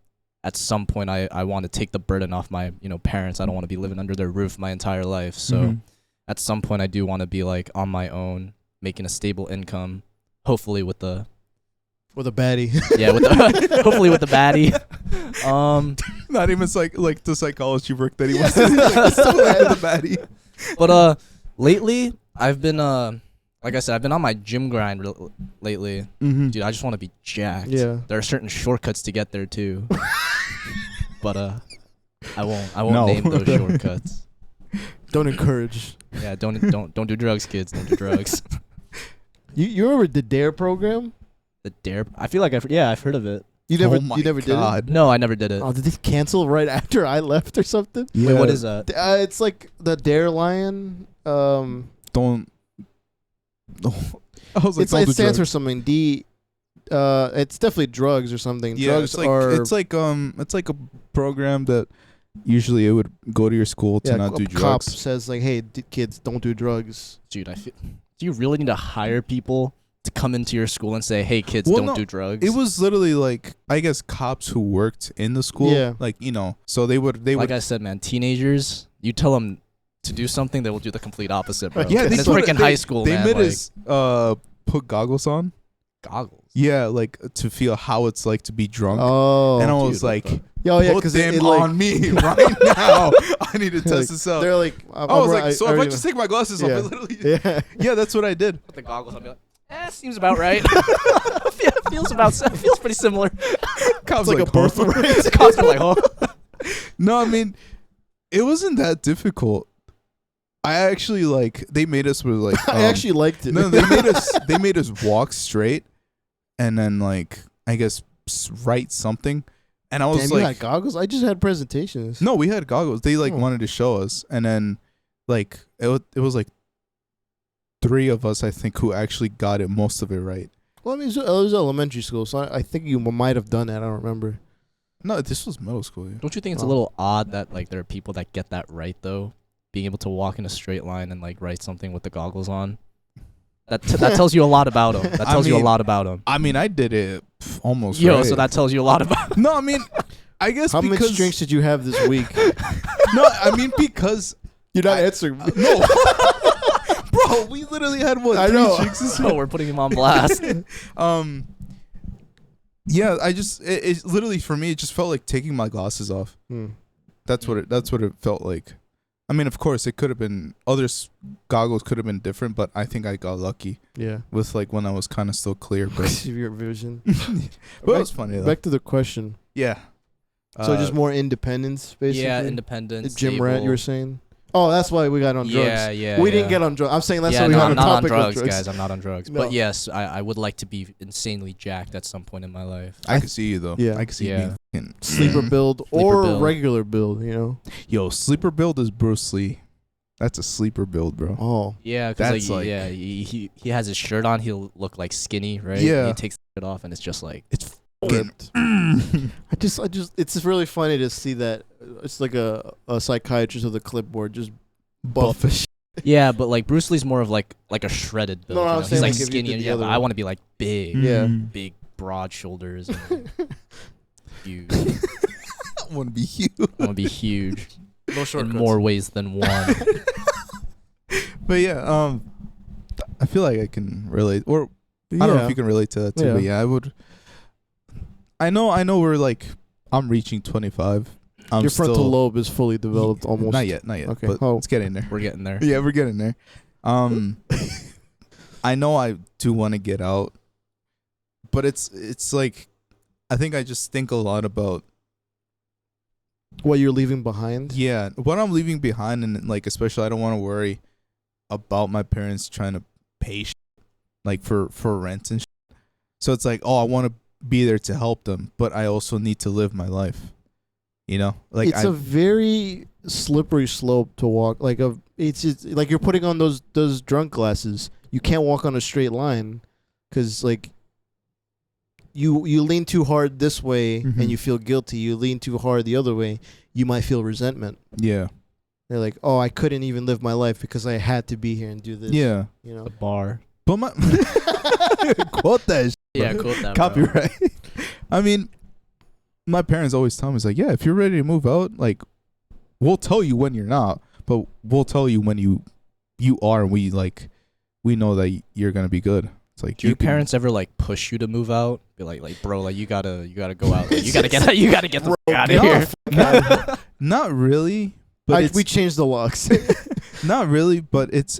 at some point I want to take the burden off my, parents. I don't want to be living under their roof my entire life. So Mhm. at some point I do want to be like on my own, making a stable income, hopefully with the With a baddie. with the hopefully with the baddie. Not even like the psychology work that he wants to do. Like, still had the baddie. But lately I've been like I said, I've been on my gym grind lately. Mm-hmm. Dude, I just want to be jacked. Yeah. There are certain shortcuts to get there too. but I won't No. name those shortcuts. Don't encourage. Yeah, don't do drugs, kids. Don't do drugs. You remember the Dare program? The Dare. I feel like I've heard of it. You never Oh my you never God. No, I never did did it. it? Oh, did they cancel right after I left or something? Wait, what is that? It's like the Dare Lion. Don't. I was like, It's don't it do stands for drugs. something. It's definitely drugs or something. Yeah, Drugs it's like are it's like a program that usually it would go to your school to not do a cop drugs. says like, hey, kids, don't do drugs. Dude, do you really need to hire people to come into your school and say, hey, kids, Well, don't no, do drugs? It was literally like, I guess, cops who worked in the school. Yeah. Like, so they would like I said, man, teenagers, you tell them to do something, they will do the complete opposite, bro. Yeah, And they it's put- freaking they- high school, they man. made like, us put goggles on. goggles. Yeah, like to feel how it's like to be drunk. Oh, and I was dude, like, yeah, put because them it like, on me right now. I need to Like, test this out. they're like, I was like, so if I already just take my glasses off, Yeah. I literally, yeah. yeah, that's what I did. Put the goggles on, be like, seems about right. feels pretty similar. Cops It's like a huh? birthright. Cops are like, oh. No, I mean, it wasn't that difficult. I actually they made us with like I actually liked it. no, they made us walk straight, and then I guess write something, and I was Damn, you like, had goggles? I just had presentations. no, we had goggles. They Oh. wanted to show us, and then it was like 3 of us, I think, who actually got it, most of it right. Well, I mean, it was elementary school, so I think you might have done that. I don't remember. No, this was middle school. Yeah. Don't you think it's a Oh. little odd that there are people that get that right though? Being able to walk in a straight line and write something with the goggles on. That tells you a lot about them. That I tells you a mean, lot about them. I mean, I did it almost. Yo, right. so that tells you a lot about. No, I mean, I guess How because many drinks did you have this week? no, I mean because You're not I- answering. no, bro, we literally had what? I 3 know. drinks this Oh, we're putting him on blast. Yeah, I just it literally for me it just felt like taking my glasses off. That's what it felt like. I mean, of course, it could have been goggles could have been different, but I think I got lucky Yeah. with when I was kind of still clear. But Your vision. but it was funny though. Back to the question. Yeah. So just more independence, basically. Yeah, independent. Gym rat, you were stable. saying. Oh, that's why we got on drugs. Yeah. We didn't get on drugs. I'm saying that's yeah, why we no, got I'm on not on topic drugs, of drugs. guys. I'm not on drugs. No. But yes, I would like to be insanely jacked at some point in my life. I could see you though. Yeah. I could see Yeah. you being Sleeper build Sleeper or build. regular build, you know? Yo, sleeper build is Bruce Lee. That's a sleeper build, bro. Oh. Yeah, because That's yeah, he has his shirt on. He'll look skinny, right? Yeah. He takes it off, and it's just like It's Ripped. I just, it's really funny to see that it's like a psychiatrist with a clipboard just buff as shit. yeah, but Bruce Lee's more of like a shredded build. No, you I'm know? saying, He's if you skinny, did and the yeah, other but I one. want to be big, Yeah. big, broad shoulders, and huge. I want to be huge. I want to be huge No in shortcuts. more ways than one. But yeah, I feel like I can relate, or I don't know if you can relate to that too. Yeah. But yeah, I would. I know we're I'm reaching 25. I'm Your frontal still, lobe is fully developed almost. Not yet, Okay. but Oh. it's getting there. We're getting there. Yeah, we're getting there. I know I do want to get out, but it's I think I just think a lot about What you're leaving behind? what I'm leaving behind, and especially I don't want to worry about my parents trying to pay for rent and shit. So it's I want to be there to help them, but I also need to live my life. You know, It's a very slippery slope to walk. It's just, you're putting on those drunk glasses. You can't walk on a straight line because you lean too hard this way Mhm. and you feel guilty. You lean too hard the other way, you might feel resentment. yeah, They're like, oh, I couldn't even live my life because I had to be here and do this. yeah. You know. The bar. But my quote that shit, Yeah, bro. quote that. bro. Copyright. I mean, my parents always tell me, it's yeah, if you're ready to move out, we'll tell you when you're not, but we'll tell you when you are, and we know that you're gonna be good. It's Do your parents ever push you to move out? Be like, bro, you gotta go out. You gotta get the fuck out of here. Not really, but We changed the locks. not really, but it's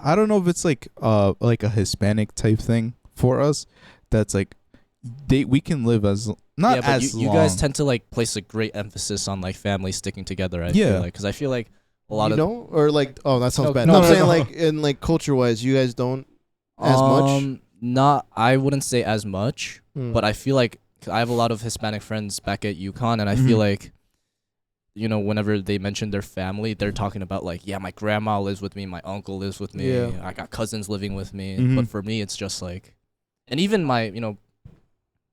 I don't know if it's a Hispanic type thing for us. That's we can live as not yeah, but as you long. guys tend to like place a great emphasis on like family sticking together. I Yeah. feel like, because I feel like a lot you of don't, or like, oh, that sounds No, bad. no, No, I'm no, saying no. like in like culture wise, you guys don't as much. Not, I wouldn't say as much, Hmm. but I feel like 'cause I have a lot of Hispanic friends back at UConn, and I feel Mhm. like, you know, whenever they mention their family, they're talking about like, yeah, my grandma lives with me, my uncle lives with me, Yeah. I got cousins living with me. Mhm. But for me, it's just like, and even my, you know,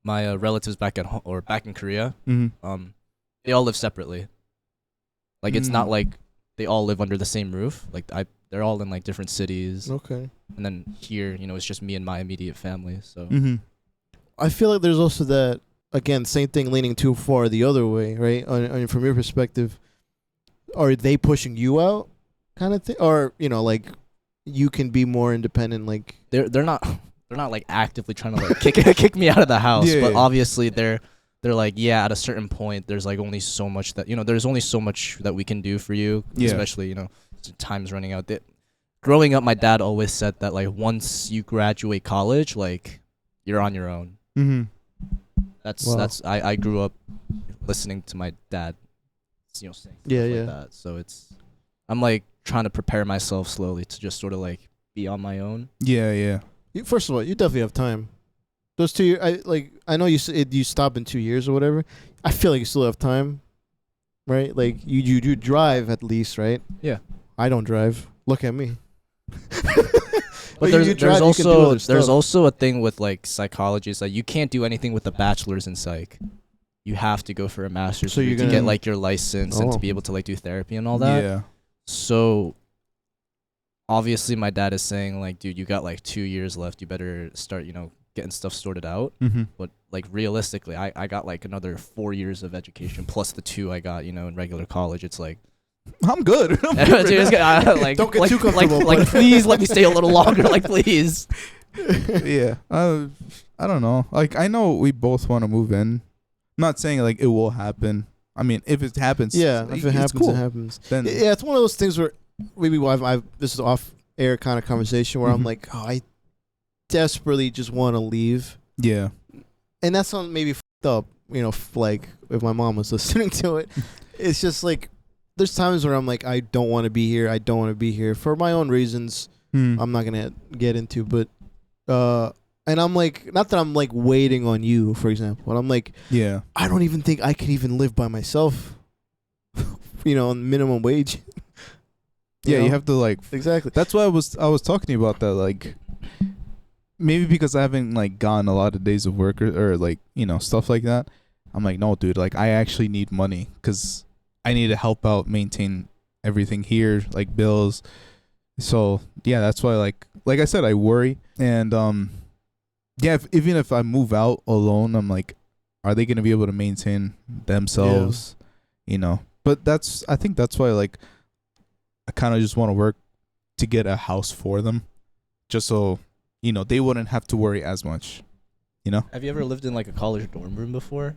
my relatives back at home or back in Korea, they all live separately. Like it's not Mm. like they all live under the same roof. Like they're all in like different cities, Okay. and then here, you know, it's just me and my immediate family. So I feel like there's also that, again, same thing, leaning too far the other way, right? From your perspective, are they pushing you out, kind of thing, or you know, like you can be more independent, like they're not they're not like actively trying to like kick me out of the house, Yeah, but yeah. obviously they're like, yeah, at a certain point there's like only so much that, you know, there's only so much that we can do for you, Yeah. especially, you know, time's running out. Growing up, my dad always said that like once you graduate college, like you're on your own. That's Wow. I grew up listening to my dad, you know, saying Yeah, stuff yeah. like that. So I'm like trying to prepare myself slowly to just sort of like be on my own. Yeah. First of all, you definitely have time. Those 2 years, I know you stop in 2 years or whatever. I feel like you still have time, right? Like you do drive at least, right? Yeah. I don't drive. Look at me. But you drive, you can do other there's stuff. also a thing with like psychology. It's like you can't do anything with a bachelor's in psych. You have to go for a master's So degree you're to gonna- get like your license and Oh. to be able to like do therapy and all that. Yeah. So obviously my dad is saying like, dude, you got like 2 years left. You better start, you know, getting stuff sorted out. But like realistically, I got like another 4 years of education plus the 2 I got, you know, in regular college. It's like, I'm good. I'm dude, good it's right got- like, Don't get like, too comfortable, Like, but- please let me stay a little longer. Like, please. now. Yeah. I don't know. Like I know we both want to move in. I'm not saying like it will happen. I mean, if it happens, Yeah, if it's it happens, cool. it happens. Then Yeah, it's one of those things where maybe I've this is off air kind of conversation where I'm Mhm. like, oh, I desperately just want to leave, yeah. and that's not maybe fucked up, you know. Like if my mom was listening to it, it's just like there's times where I'm like, I don't want to be here. I don't want to be here for my own reasons. I'm not gonna get into, but and I'm like, not that I'm like waiting on you, for example, but I'm like, Yeah. I don't even think I can even live by myself, you know, on minimum wage. Yeah, know? you have to like. Exactly. That's why I was talking to you about that. Like, maybe because I haven't like gone a lot of days of work or like, you know, stuff like that. I'm like, no, dude. Like, I actually need money because I need to help out maintain everything here, like bills. So yeah, that's why like I said, I worry. And yeah, even if I move out alone, I'm like, are they gonna be able to maintain themselves? You know. But I think that's why like I kind of just want to work to get a house for them, just so, you know, they wouldn't have to worry as much, you know? Have you ever lived in like a college dorm room before?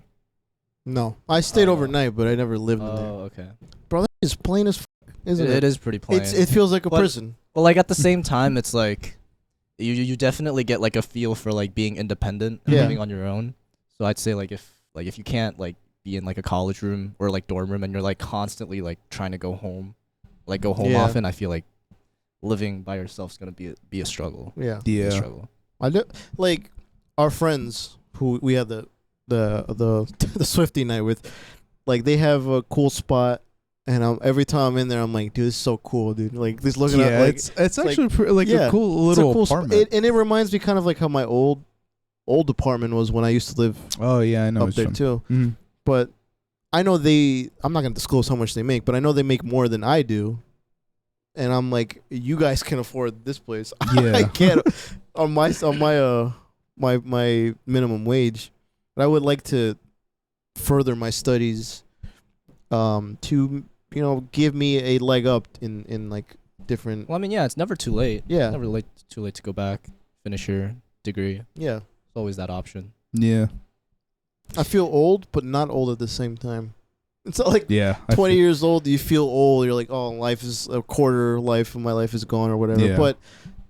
No, I stayed Oh. overnight, but I never lived in there. Oh, okay. Bro, that is plain as isn't it? It is pretty plain. It feels like a But- prison. Well, like at the same time, it's like you definitely get like a feel for like being independent and Yeah. living on your own. So I'd say like if you can't like be in like a college room or like dorm room and you're like constantly like trying to go home Yeah. often, I feel like living by yourself is gonna be a struggle. Yeah. Be a Yeah. struggle. I do, like our friends who we had the the Swifty night with, like they have a cool spot, and every time I'm in there, I'm like, dude, this is so cool, dude. Like this looking Yeah, at like it's actually like yeah, a cool it's a little cool sp- apartment. and it reminds me kind of like how my old apartment was when I used to live Oh yeah, I know. up it's there from- too. Mhm. But I know I'm not gonna disclose how much they make, but I know they make more than I do. And I'm like, you guys can afford this place. I Yeah. can't on my minimum wage. But I would like to further my studies, to give me a leg up in like different. Well, I mean, yeah, it's never too late. Yeah. It's never too late to go back, finish your degree. Yeah, There's always that option. Yeah. I feel old, but not old at the same time. It's not like Yeah. I 20 feel- years old, you feel old. You're like, oh, life is a quarter life of my life is gone or whatever. Yeah. But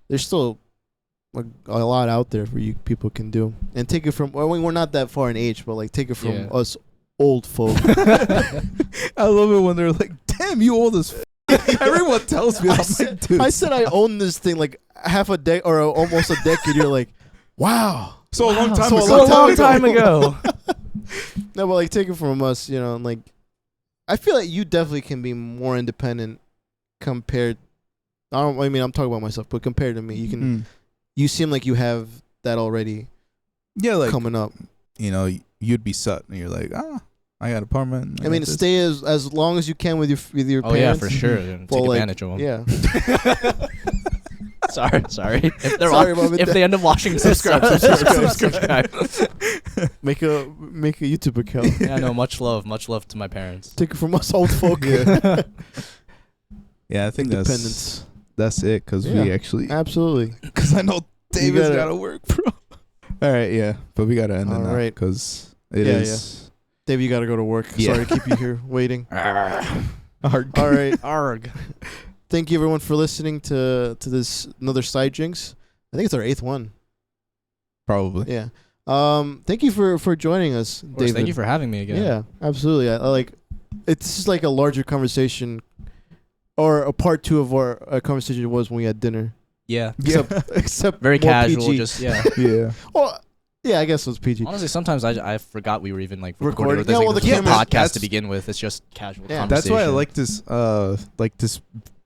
there's still a lot out there for you people can do, and take it from. Well, we're not that far in age, but like take it from us old folk. I love it when they're like, "Damn, you old as." Everyone tells me. I said I own this thing like half a decade or almost a decade. You're like, wow. So a long time So ago. a long time ago. No, but like take it from us, and like I feel like you definitely can be more independent compared. I'm talking about myself, but compared to me, you can. You seem like you have that already. Yeah, like coming up. You'd be set, and you're like, I got an apartment. I mean, stay as long as you can with your parents. Oh yeah, for sure. Take advantage of them. Yeah. Sorry. If they're Sorry, they end up watching this, subscribe. Make a YouTube account. Yeah, no, much love to my parents. Take it from us old folk. Yeah, I think independence. That's it, because we actually absolutely. Because I know David's gotta work, bro. All right, yeah, but we gotta end it now because it is. Yeah. Dave, you gotta go to work. Yeah. Sorry to keep you here waiting. Arg. All right. Arg. Thank you everyone for listening to this another side jinx. I think it's our 8th one. Probably. Yeah. Thank you for joining us, David. Thank you for having me again. Yeah, absolutely. I like it's just like a larger conversation, or a part 2 of our conversation was when we had dinner. Yeah. Except very more casual. PG. Just yeah. Yeah. Well, yeah, I guess it was PG. Honestly, sometimes I forgot we were even like recording. With this, Yeah, well, this the was a camera- podcast to begin with. It's just casual conversation. That's why I like this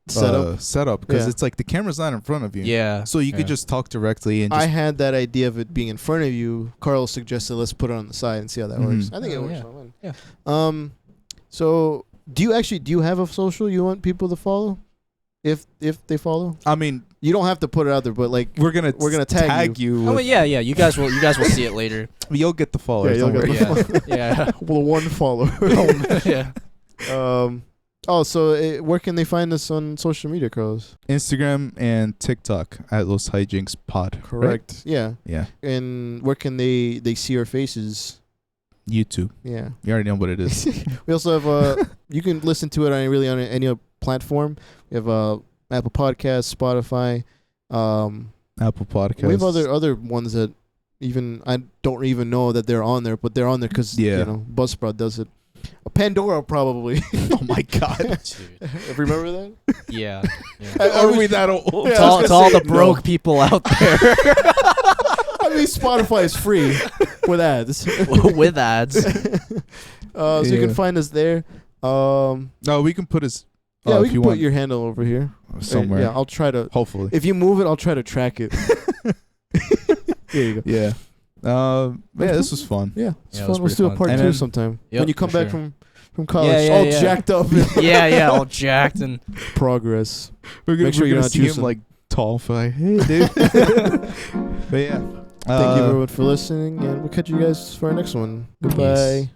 setup because it's like the camera's not in front of you. Yeah. So you could just talk directly and. I had that idea of it being in front of you. Carl suggested let's put it on the side and see how that works. I think it works fine. Yeah. So do you have a social you want people to follow? If they follow, I mean, you don't have to put it out there, but like we're gonna tag you. Oh yeah. You guys will see it later. You'll get the followers. Yeah, you'll get the yeah. Well, one follower. Yeah. So where can they find us on social media, Carlos? Instagram and TikTok at Los Hijinks Pod. Correct. Right? Yeah. Yeah. And where can they see our faces? YouTube. Yeah. You already know what it is. We also have you can listen to it on any platform. We have Apple Podcasts, Spotify, Apple Podcasts. We have other ones that even I don't even know that they're on there, but they're on there because Buzzsprout does it. Pandora probably. Oh my god. Dude. Remember that? Yeah. Are we that old? To all the broke people out there. I mean, Spotify is free with ads. With ads. So you can find us there. No, we can put us. Yeah, we can put your handle over here somewhere. Yeah, I'll try to. Hopefully, if you move it, I'll try to track it. There you go. Yeah. This was fun. Yeah, it's fun. Let's do a part 2 sometime when you come back from college, all jacked up. All jacked and progress. We're gonna, Make sure you're not see him juicing. like tall, like hey, dude. But yeah, thank you everyone for listening, and we'll catch you guys for our next one. Goodbye. Peace.